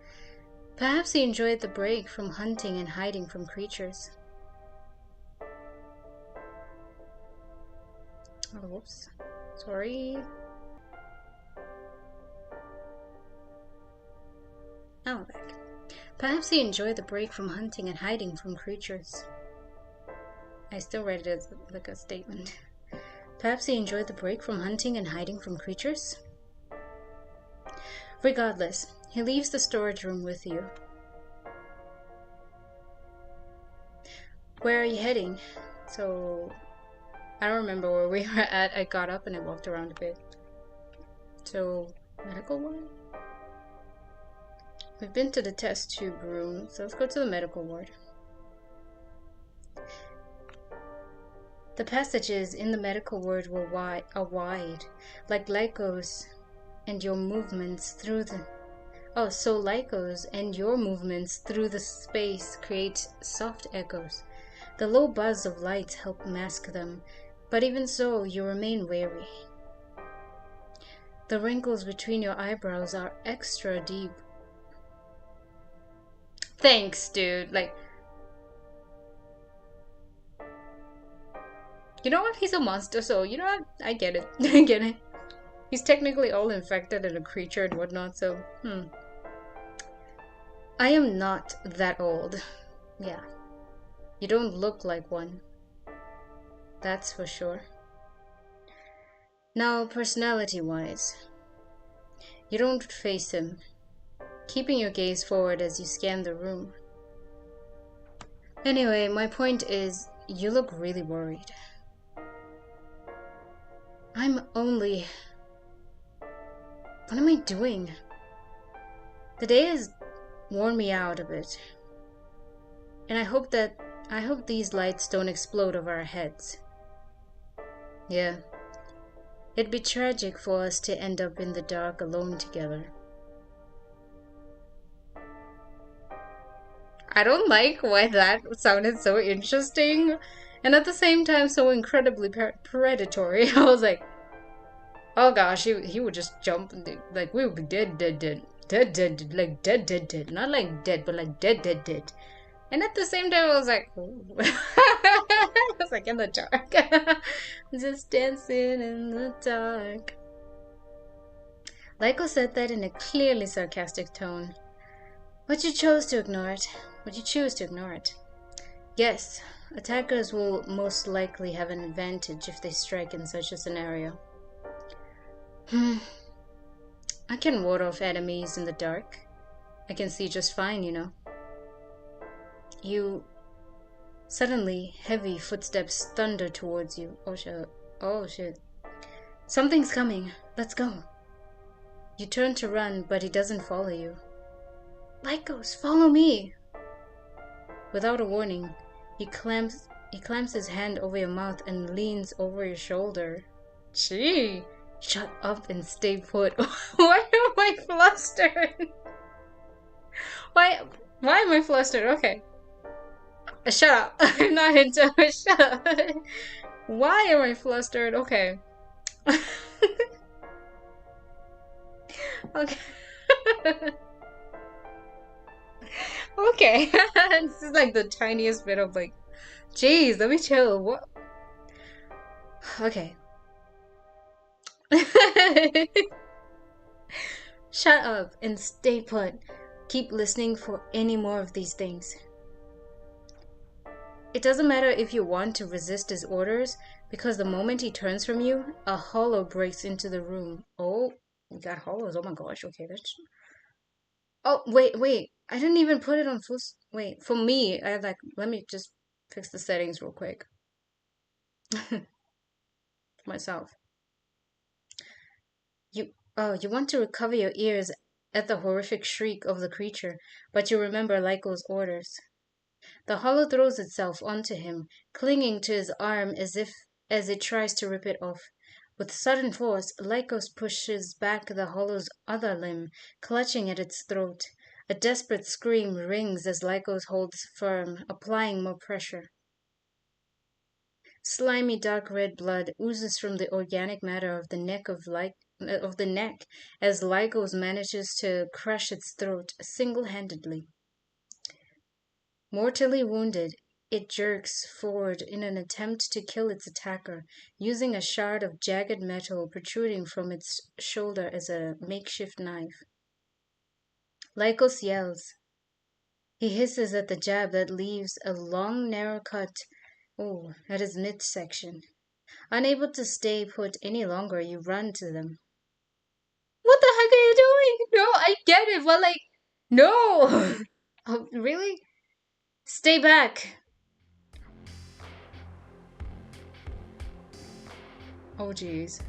Perhaps he enjoyed the break from hunting and hiding from creatures. Oh, whoops. Sorry. Now we're back. Perhaps he enjoyed the break from hunting and hiding from creatures. I still read it as like a statement. Perhaps he enjoyed the break from hunting and hiding from creatures? Regardless, he leaves the storage room with you. Where are you heading? So, I don't remember where we were at. I got up and I walked around a bit. So, medical ward? We've been to the test tube room, so let's go to the medical ward. The passages in the medical ward are wide, like Lycos, and your movements through the... Oh, so Lycos and your movements through the space create soft echoes. The low buzz of lights help mask them, but even so, you remain wary. The wrinkles between your eyebrows are extra deep. Thanks, dude. Like, you know what? He's a monster, so you know what? I get it. I get it. He's technically all infected and a creature and whatnot, so I am not that old. Yeah. You don't look like one. That's for sure. Now, personality-wise, you don't face him, keeping your gaze forward as you scan the room. Anyway, my point is, you look really worried. I'm only... What am I doing? The day has worn me out a bit. And I hope these lights don't explode over our heads. Yeah. It'd be tragic for us to end up in the dark alone together. I don't like why that sounded so interesting and at the same time so incredibly predatory. I was like, oh gosh, he would just jump and like we would be dead, like dead, not like dead, but like dead. And at the same time, I was like, I was like in the dark, just dancing in the dark. Lyko said that in a clearly sarcastic tone. But you chose to ignore it. But you choose to ignore it. Yes, attackers will most likely have an advantage if they strike in such a scenario. I can ward off enemies in the dark. I can see just fine, you know. Suddenly, heavy footsteps thunder towards you. Oh shit. Oh shit. Something's coming. Let's go. You turn to run, but he doesn't follow you. Lycos, follow me! Without a warning, he clamps his hand over your mouth and leans over your shoulder. Gee! Shut up and stay put. Why am I flustered? Why am I flustered? Okay. Shut up. I'm not into it. Shut up. Why am I flustered? Okay. Okay. Okay. This is like the tiniest bit of like, jeez, let me chill. What? Okay. Shut up and stay put. Keep listening for any more of these things. It doesn't matter if you want to resist his orders, because the moment he turns from you, a hollow breaks into the room. Oh, we got hollows. Oh my gosh. Okay, that's... Oh, wait. I didn't even put it on full... Wait, for me, I like... Let me just fix the settings real quick. Myself. You want to recover your ears at the horrific shriek of the creature, but you remember Lyko's orders. The hollow throws itself onto him, clinging to his arm as it tries to rip it off. With sudden force, Lycos pushes back the hollow's other limb, clutching at its throat. A desperate scream rings as Lycos holds firm, applying more pressure. Slimy dark red blood oozes from the organic matter of the neck as Lycos manages to crush its throat single-handedly. Mortally wounded, it jerks forward in an attempt to kill its attacker, using a shard of jagged metal protruding from its shoulder as a makeshift knife. Lycos yells. He hisses at the jab that leaves a long, narrow cut at his midsection. Unable to stay put any longer, you run to them. What the heck are you doing? No, I get it, but like, no! Oh, really? Stay back! Oh, jeez.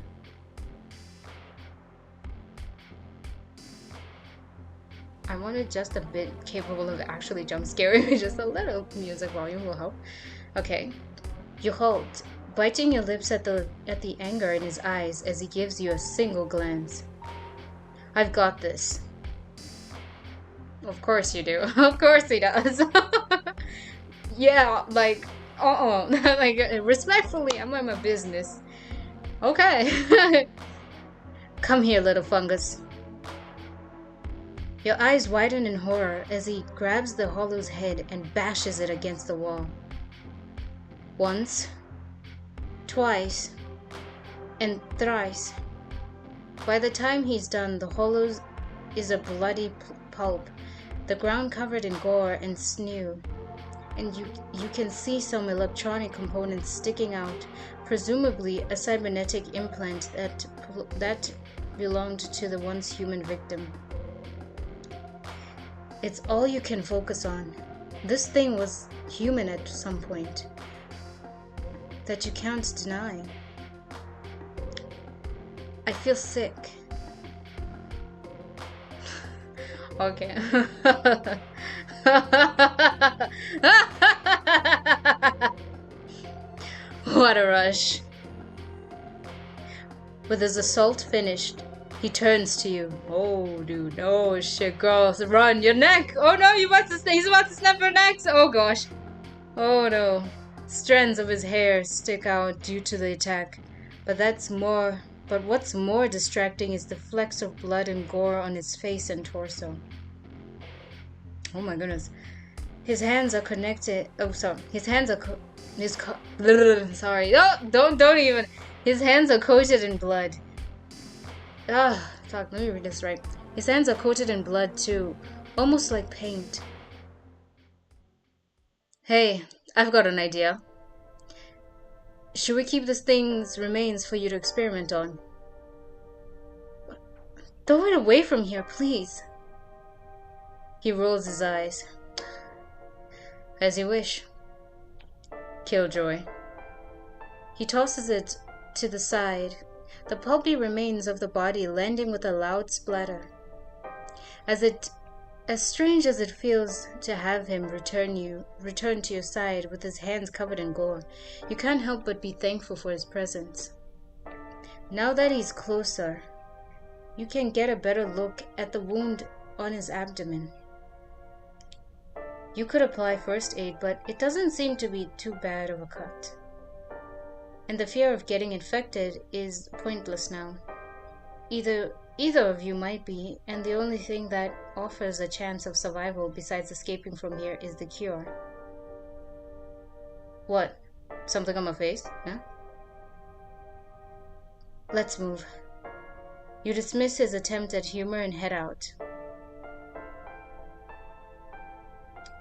I wanted just a bit capable of actually jump scaring me. Just a little music volume will help. Okay. You halt, biting your lips at the anger in his eyes as he gives you a single glance. I've got this. Of course you do. Of course he does. Yeah, like, like, respectfully, I'm on my business. Okay. Come here, little fungus. Your eyes widen in horror as he grabs the hollow's head and bashes it against the wall. Once, twice, and thrice. By the time he's done, the hollow is a bloody pulp, the ground covered in gore and sinew, and you can see some electronic components sticking out, presumably a cybernetic implant that belonged to the once human victim. It's all you can focus on. This thing was human at some point. That you can't deny. I feel sick. Okay. What a rush. With his assault finished, he turns to you. Oh, dude. Oh, shit, girls. Run. Your neck. Oh, no. He's about to snap your necks. Oh, gosh. Oh, no. Strands of his hair stick out due to the attack, but what's more distracting is the flecks of blood and gore on his face and torso. Oh my goodness. His hands are connected. Oh, sorry. His hands are sorry. Oh, don't even. His hands are coated in blood. Ah, fuck. Let me read this right. His hands are coated in blood too, almost like paint. Hey, I've got an idea. Should we keep this thing's remains for you to experiment on? Throw it away from here, please. He rolls his eyes. As you wish. Killjoy. He tosses it to the side, the pulpy remains of the body landing with a loud splatter. As strange as it feels to have him return to your side with his hands covered in gore, you can't help but be thankful for his presence. Now that he's closer, you can get a better look at the wound on his abdomen. You could apply first aid, but it doesn't seem to be too bad of a cut. And the fear of getting infected is pointless now. Either of you might be, and the only thing that offers a chance of survival besides escaping from here is the cure. What? Something on my face? Huh? Let's move. You dismiss his attempt at humor and head out.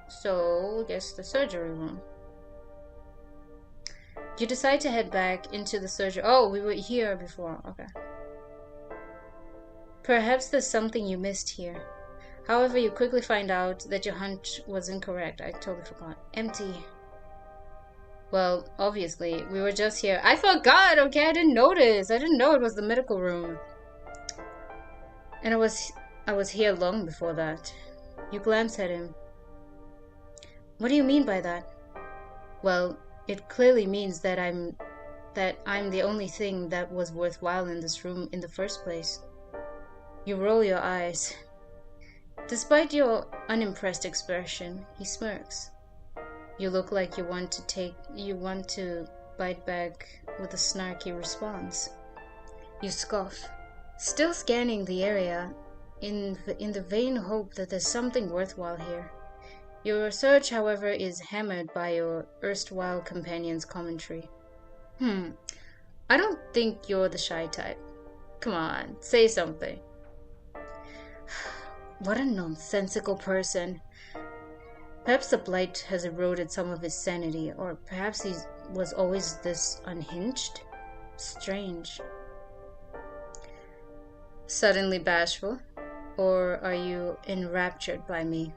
So, I guess the surgery room. You decide to head back into the surgery. Oh, we were here before. Okay. Perhaps there's something you missed here. However, you quickly find out that your hunch was incorrect. I totally forgot. Empty. Well, obviously, we were just here. I forgot, okay? I didn't notice. I didn't know it was the medical room. And I was here long before that. You glance at him. What do you mean by that? Well, it clearly means that I'm the only thing that was worthwhile in this room in the first place. You roll your eyes. Despite your unimpressed expression, he smirks. You look like you want to bite back with a snarky response. You scoff, still scanning the area in the vain hope that there's something worthwhile here. Your search, however, is hammered by your erstwhile companion's commentary. I don't think you're the shy type. Come on, say something. What a nonsensical person. Perhaps the blight has eroded some of his sanity, or perhaps he was always this unhinged. Strange. Suddenly bashful? Or are you enraptured by me?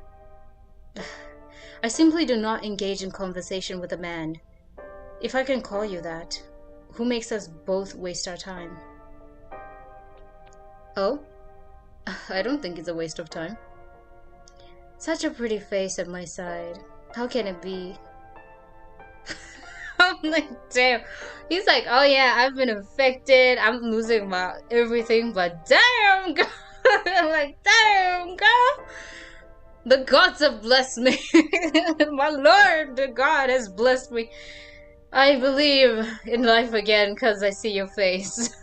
I simply do not engage in conversation with a man, if I can call you that, who makes us both waste our time. Oh? I don't think it's a waste of time. Such a pretty face at my side. How can it be? I'm like, damn. He's like, oh yeah, I've been infected. I'm losing my everything, but damn, girl. I'm like, damn, girl. The gods have blessed me. My Lord, the God has blessed me. I believe in life again because I see your face.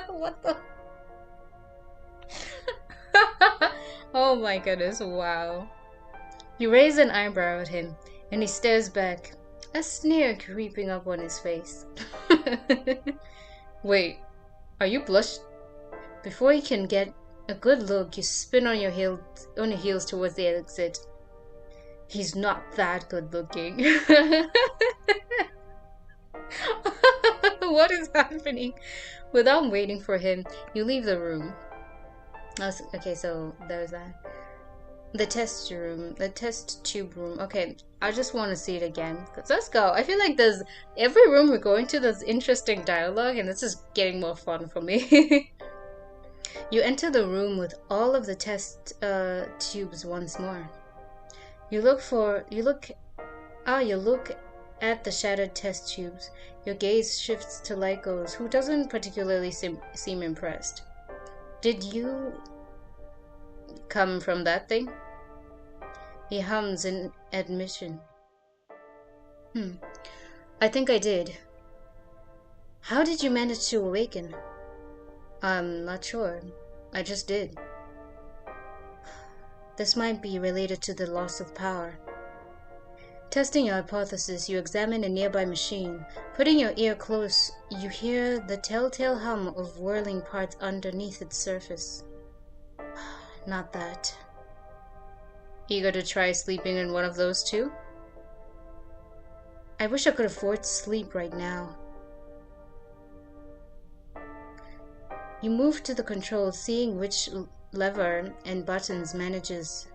What the? Oh my goodness, wow. You raise an eyebrow at him, and he stares back, a sneer creeping up on his face. Wait, are you blushed? Before he can get a good look, you spin on your heels towards the exit. He's not that good looking. What is happening? Without waiting for him, you leave the room. Okay, so there's that. The test tube room. Okay, I just want to see it again. Let's go. I feel like there's every room we're going to, there's interesting dialogue, and this is getting more fun for me. You enter the room with all of the test tubes once more. You look at the shattered test tubes. Your gaze shifts to Lycos, who doesn't particularly seem impressed. Did you come from that thing? He hums in admission. I think I did. How did you manage to awaken? I'm not sure. I just did. This might be related to the loss of power. Testing your hypothesis, you examine a nearby machine. Putting your ear close, you hear the telltale hum of whirling parts underneath its surface. Not that. Eager to try sleeping in one of those too? I wish I could afford sleep right now. You move to the controls, seeing which lever and buttons manages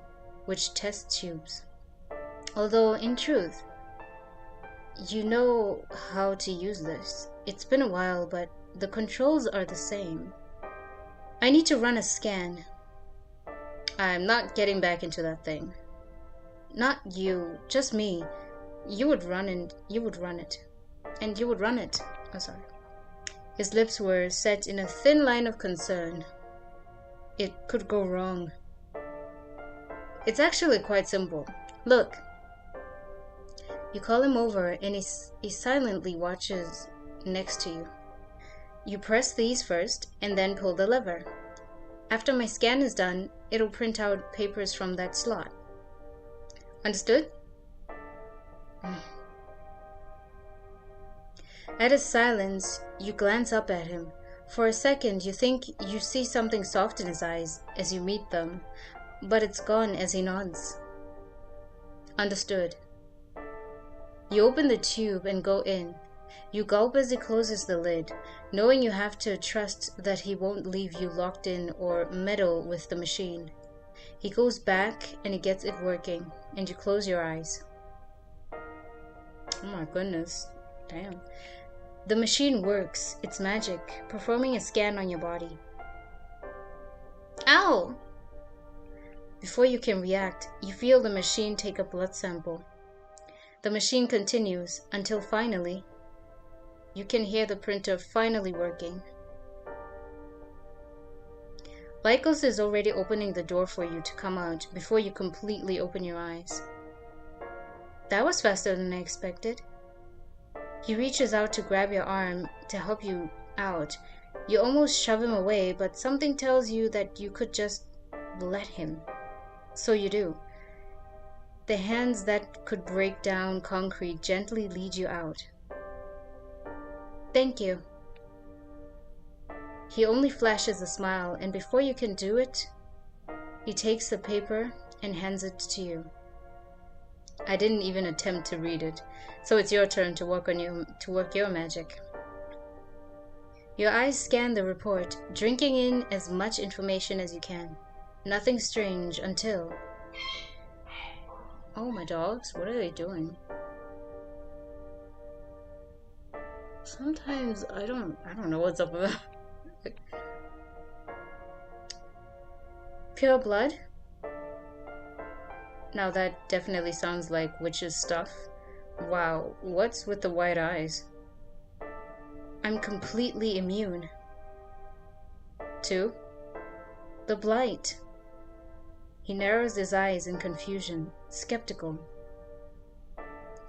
which test tubes. Although, in truth, you know how to use this. It's been a while, but the controls are the same. I need to run a scan. I'm not getting back into that thing. Not you, just me. You would run it. And you would run it. Oh, sorry. His lips were set in a thin line of concern. It could go wrong. It's actually quite simple. Look. You call him over and he silently watches next to you. You press these first and then pull the lever. After my scan is done, it'll print out papers from that slot. Understood? At his silence, you glance up at him. For a second, you think you see something soft in his eyes as you meet them, but it's gone as he nods. Understood. You open the tube and go in. You gulp as he closes the lid, knowing you have to trust that he won't leave you locked in or meddle with the machine. He goes back and he gets it working, and you close your eyes. Oh my goodness. Damn. The machine works. It's magic, performing a scan on your body. Ow! Before you can react, you feel the machine take a blood sample. The machine continues until finally, you can hear the printer finally working. Lycos is already opening the door for you to come out before you completely open your eyes. That was faster than I expected. He reaches out to grab your arm to help you out. You almost shove him away, but something tells you that you could just let him. So you do. The hands that could break down concrete gently lead you out. Thank you. He only flashes a smile, and before you can do it, he takes the paper and hands it to you. I didn't even attempt to read it, so it's your turn to work your magic. Your eyes scan the report, drinking in as much information as you can. Nothing strange until... Oh, my dogs, what are they doing? Sometimes I don't know what's up with that. Pure blood? Now that definitely sounds like witch's stuff. Wow, what's with the white eyes? I'm completely immune. To the blight. He narrows his eyes in confusion, skeptical.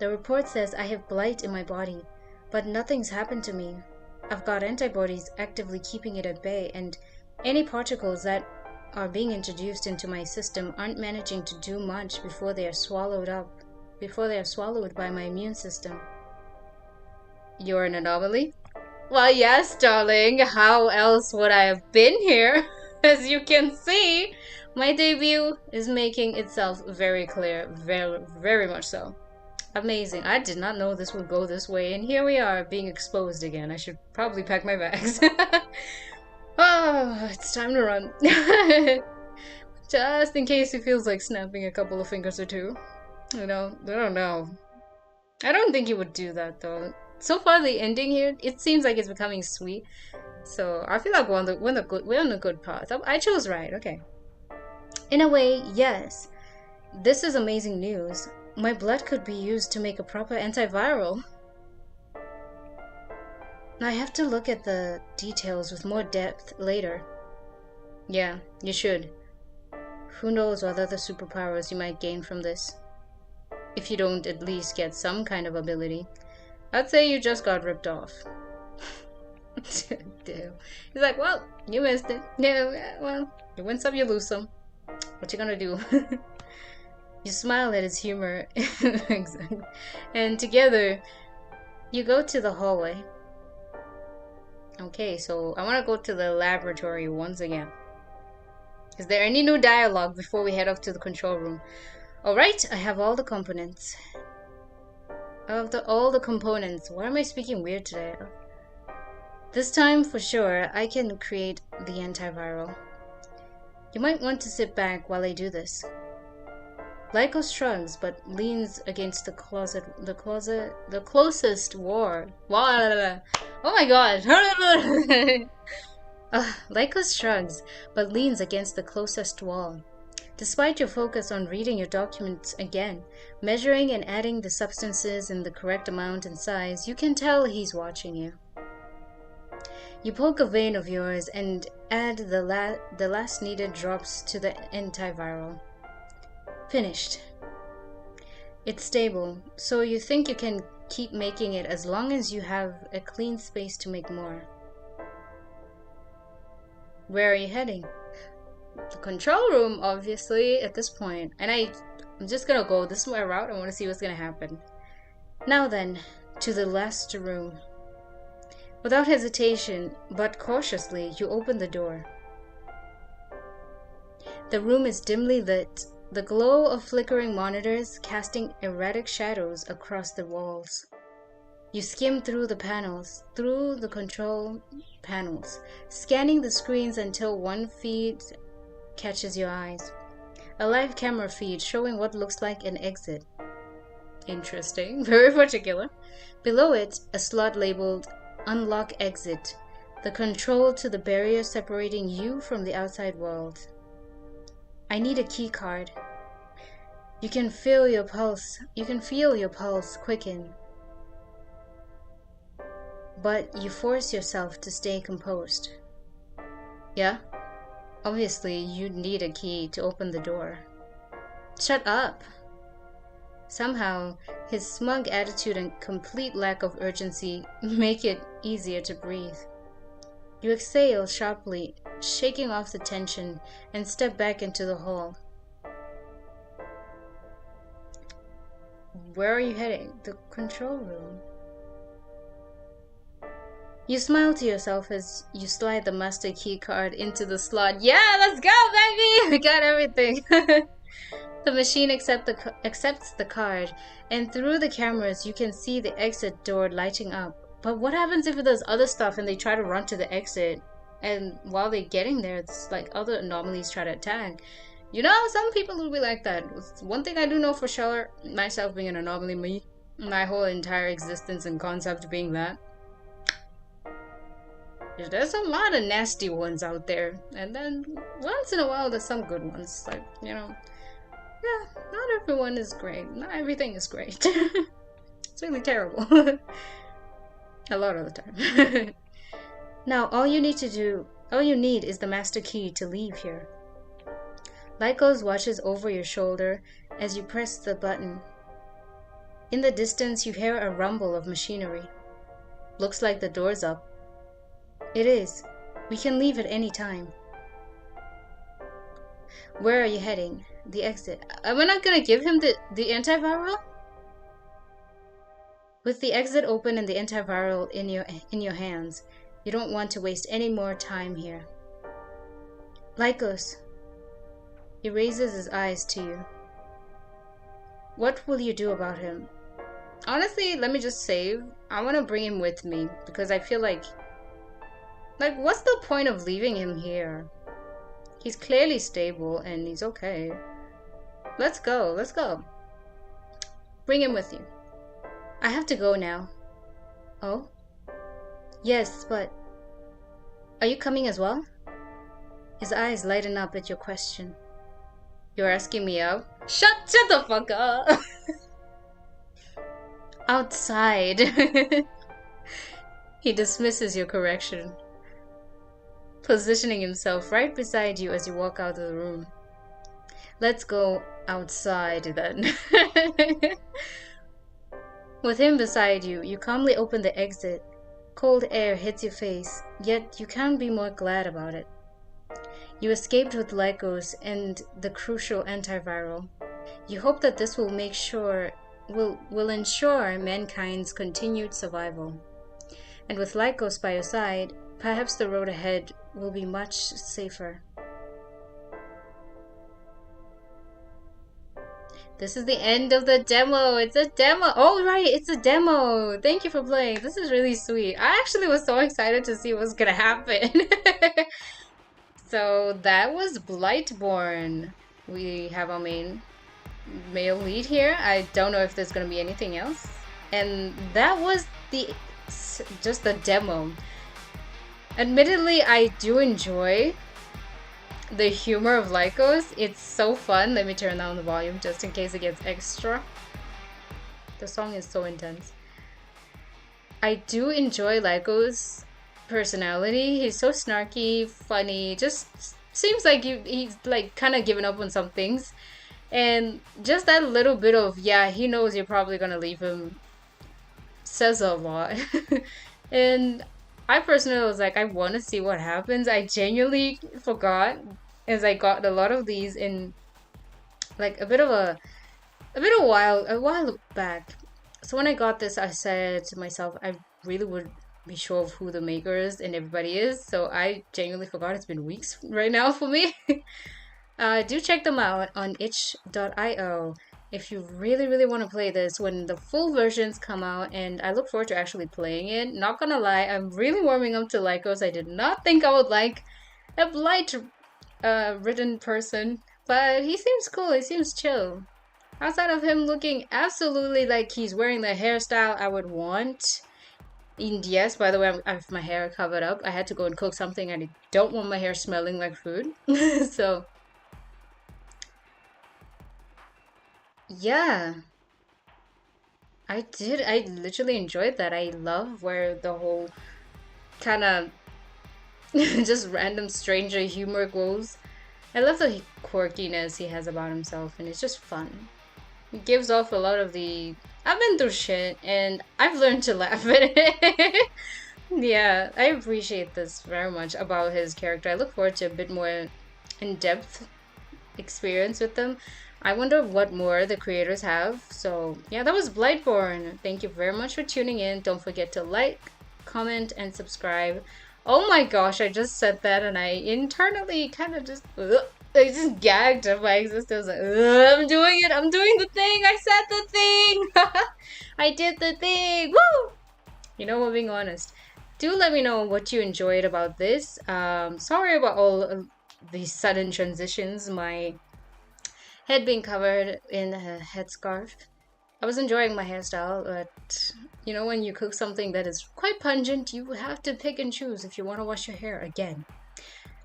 The report says I have blight in my body, but nothing's happened to me. I've got antibodies actively keeping it at bay, and any particles that are being introduced into my system aren't managing to do much before they are swallowed by my immune system. You're an anomaly? Well, yes, darling. How else would I have been here? As you can see, my debut is making itself very clear, very, very much so. Amazing. I did not know this would go this way, and here we are being exposed again. I should probably pack my bags. Oh, it's time to run. Just in case it feels like snapping a couple of fingers or two. You know, I don't know. I don't think he would do that, though. So far, the ending here, it seems like it's becoming sweet. So I feel like we're on a good path. I chose right, okay. In a way, yes. This is amazing news. My blood could be used to make a proper antiviral. I have to look at the details with more depth later. Yeah, you should. Who knows what other superpowers you might gain from this. If you don't at least get some kind of ability. I'd say you just got ripped off. Damn. He's like, well, you missed it. Yeah, well, you win some, you lose some. What you gonna do? You smile at his humor. Exactly. And together, you go to the hallway. Okay, so I want to go to the laboratory once again. Is there any new dialogue before we head off to the control room? Alright, I have all the components. All the components. Why am I speaking weird today? This time, for sure, I can create the antiviral. You might want to sit back while I do this. Lyko shrugs, but leans against the closest wall. Oh my god! Lyko shrugs, but leans against the closest wall. Despite your focus on reading your documents again, measuring and adding the substances in the correct amount and size, you can tell he's watching you. You poke a vein of yours and add the last needed drops to the antiviral. Finished. It's stable, so you think you can keep making it as long as you have a clean space to make more. Where are you heading? The control room, obviously, at this point. And I'm just gonna go this way route. I want to see what's gonna happen. Now then, to the last room. Without hesitation, but cautiously, you open the door. The room is dimly lit, the glow of flickering monitors casting erratic shadows across the walls. You skim through the control panels, scanning the screens until one feed catches your eyes. A live camera feed showing what looks like an exit. Interesting, very particular. Below it, a slot labeled Unlock Exit, the control to the barrier separating you from the outside world. I need a key card. You can feel your pulse quicken. But you force yourself to stay composed. Yeah? Obviously, you need a key to open the door. Shut up! Somehow, his smug attitude and complete lack of urgency make it easier to breathe. You exhale sharply, shaking off the tension, and step back into the hall. Where are you heading? The control room. You smile to yourself as you slide the master key card into the slot. Yeah, let's go, baby! We got everything! The machine accepts the card, and through the cameras you can see the exit door lighting up. But what happens if there's other stuff and they try to run to the exit, and while they're getting there, it's like other anomalies try to attack? You know, some people will be like that. One thing I do know for sure, myself being an anomaly, my whole entire existence and concept being that, there's a lot of nasty ones out there, and then once in a while there's some good ones, like, you know. Yeah, not everyone is great. Not everything is great. It's really terrible. A lot of the time. Now, all you need is the master key to leave here. Lycos watches over your shoulder as you press the button. In the distance, you hear a rumble of machinery. Looks like the door's up. It is. We can leave at any time. Where are you heading? The exit. Am I not gonna give him the antiviral? With the exit open and the antiviral in your hands, you don't want to waste any more time here. Lycos. He raises his eyes to you. What will you do about him? Honestly, let me just save. I want to bring him with me because I feel like what's the point of leaving him here? He's clearly stable and he's okay. Let's go, let's go. Bring him with you. I have to go now. Oh? Yes, but... Are you coming as well? His eyes lighten up at your question. You're asking me out? Shut the fuck up! Outside. He dismisses your correction, positioning himself right beside you as you walk out of the room. Let's go outside then. With him beside you, you calmly open the exit. Cold air hits your face, yet you can't be more glad about it. You escaped with Lycos and the crucial antiviral. You hope that this will ensure mankind's continued survival. And with Lycos by your side, perhaps the road ahead will be much safer. This is the end of the demo. It's a demo. Oh, right. It's a demo. Thank you for playing. This is really sweet. I actually was so excited to see what's gonna happen. So that was Blightborn. We have our male lead here. I don't know if there's gonna be anything else. And that was just the demo. Admittedly, I do enjoy the humor of Lycos. It's so fun. Let me turn down the volume just in case it gets extra. The song is so intense. I do enjoy Lycos' personality. He's so snarky, funny, just seems like he's like kind of given up on some things. And just that little bit of, yeah, he knows you're probably gonna leave him says a lot. And I personally was like, I want to see what happens. I genuinely forgot, as I got a lot of these in like a while back. So when I got this, I said to myself, I really would be sure of who the makers and everybody is. So I genuinely forgot. It's been weeks right now for me. Do check them out on itch.io if you really want to play this when the full versions come out, and I look forward to actually playing it. Not gonna lie, I'm really warming up to Lycos. I did not think I would like a Blight written person, but he seems cool, he seems chill. Outside of him looking absolutely like he's wearing the hairstyle I would want. And yes, by the way, I have my hair covered up. I had to go and cook something and I don't want my hair smelling like food. So yeah, I literally enjoyed that. I love where the whole kind of just random stranger humor goes. I love the quirkiness he has about himself, and it's just fun. He gives off a lot of the I've been through shit and I've learned to laugh at it. Yeah, I appreciate this very much about his character. I look forward to a bit more in-depth experience with them. I wonder what more the creators have. So yeah, that was Blightborn. Thank you very much for tuning in. Don't forget to like, comment, and subscribe. Oh my gosh, I just said that and I internally kind of just I just gagged at my existence. Like, I'm doing it. I'm doing the thing. I said the thing. I did the thing. Woo! You know what, being honest. Do let me know what you enjoyed about this. Sorry about all of these sudden transitions. My head being covered in a headscarf. I was enjoying my hairstyle, but you know, when you cook something that is quite pungent, you have to pick and choose if you want to wash your hair again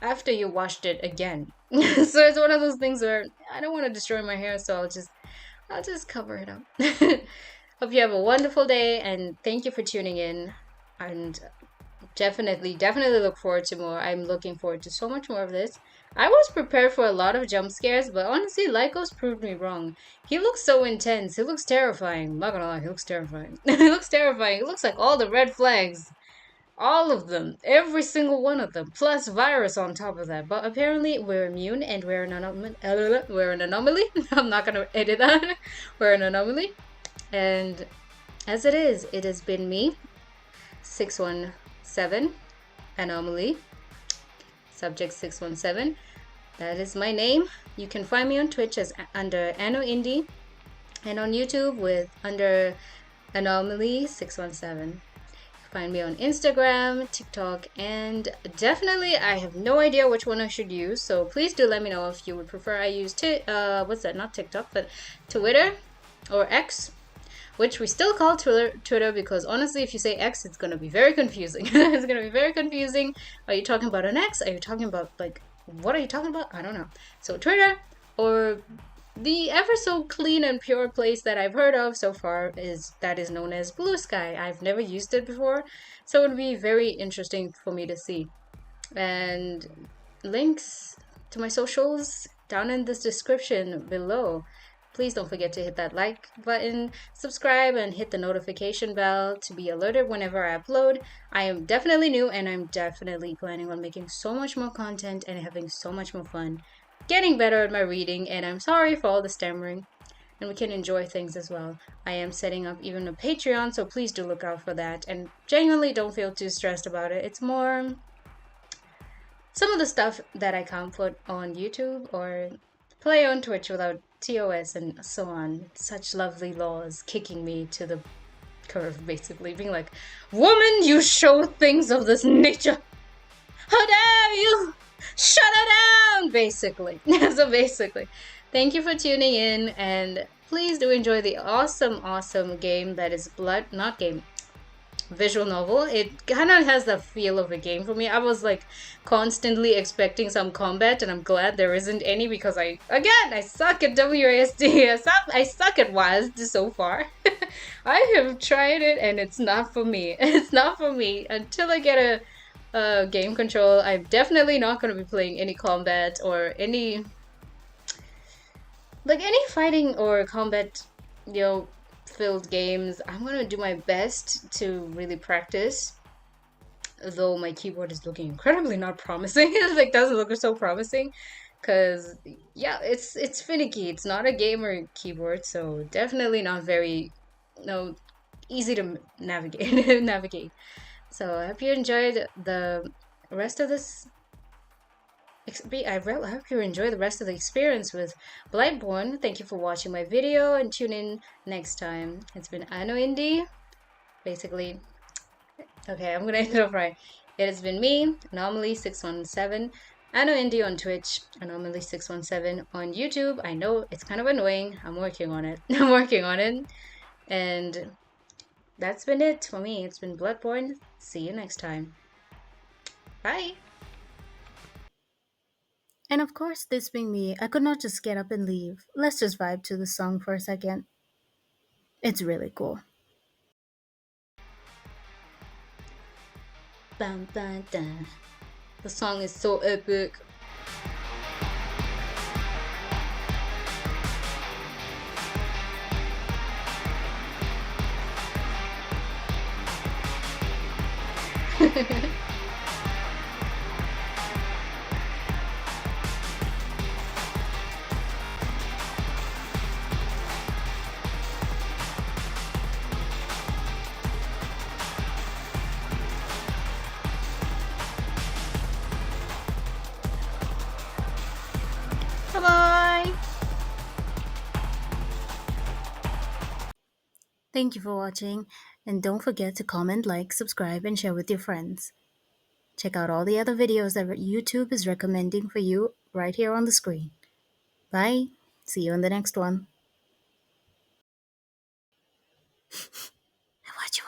after you washed it again. So it's one of those things where I don't want to destroy my hair, so I'll just cover it up. Hope you have a wonderful day, and thank you for tuning in. And definitely look forward to more. I'm looking forward to so much more of this. I was prepared for a lot of jump scares, but honestly, Lycos proved me wrong. He looks so intense. He looks terrifying. I'm not gonna lie, he looks terrifying. He looks terrifying. He looks like all the red flags. All of them. Every single one of them. Plus virus on top of that. But apparently we're immune and we're an anomaly. We're an anomaly. I'm not gonna edit that. We're an anomaly. And as it has been me, 617 Anomaly. Subject 617. That is my name. You can find me on Twitch as under AnoIndie and on YouTube with under Anomaly 617. Find me on Instagram, TikTok, and definitely I have no idea which one I should use. So please do let me know if you would prefer I use what's that? Not TikTok, but Twitter or X, which we still call Twitter because honestly, if you say X, it's gonna be very confusing. It's gonna be very confusing. Are you talking about an X? Are you talking about like what are you talking about? I don't know. So Twitter or the ever so clean and pure place that I've heard of so far is known as Blue Sky. I've never used it before, so it would be very interesting for me to see. And links to my socials down in this description below. please don't forget to hit that like button, subscribe, and hit the notification bell to be alerted whenever I upload. I am definitely new and I'm definitely planning on making so much more content and having so much more fun, getting better at my reading, and I'm sorry for all the stammering. And we can enjoy things as well. I am setting up even a Patreon, so please do look out for that. And genuinely don't feel too stressed about it. It's more some of the stuff that I can't put on YouTube or play on Twitch without TOS and so on. Such lovely laws kicking me to the curve, basically, being like, "Woman, you show things of this nature. How dare you! Shut it down!" Basically. So basically, thank you for tuning in, and please do enjoy the awesome, awesome game that is Blood, not game, visual novel. It kind of has the feel of a game for me. I was like constantly expecting some combat, and I'm glad there isn't any because I suck at WASD. I suck at WASD so far. I have tried it, and it's not for me. It's not for me until I get a game control. I'm definitely not going to be playing any combat or any fighting or combat, filled games. I'm gonna do my best to really practice, though my keyboard is looking incredibly not promising. It like doesn't look so promising, cause yeah, it's finicky. It's not a gamer keyboard, so definitely not very, no, easy to navigate navigate. So I hope you enjoyed the rest of this I hope you enjoy the rest of the experience with Blightborn. Thank you for watching my video and tune in next time. It's been Ano Indie. Basically, okay, I'm gonna end it off right. It has been me, Anomaly617, Ano Indie on Twitch, Anomaly617 on YouTube. I know it's kind of annoying. I'm working on it. I'm working on it. And that's been it for me. It's been Bloodborne. See you next time. Bye. And of course, this being me, I could not just get up and leave. Let's just vibe to the song for a second. It's really cool. Bam, bam, bam. The song is so epic. Bye bye. Thank you for watching, and don't forget to comment, like, subscribe, and share with your friends. Check out all the other videos that YouTube is recommending for you right here on the screen. Bye. See you in the next one. What you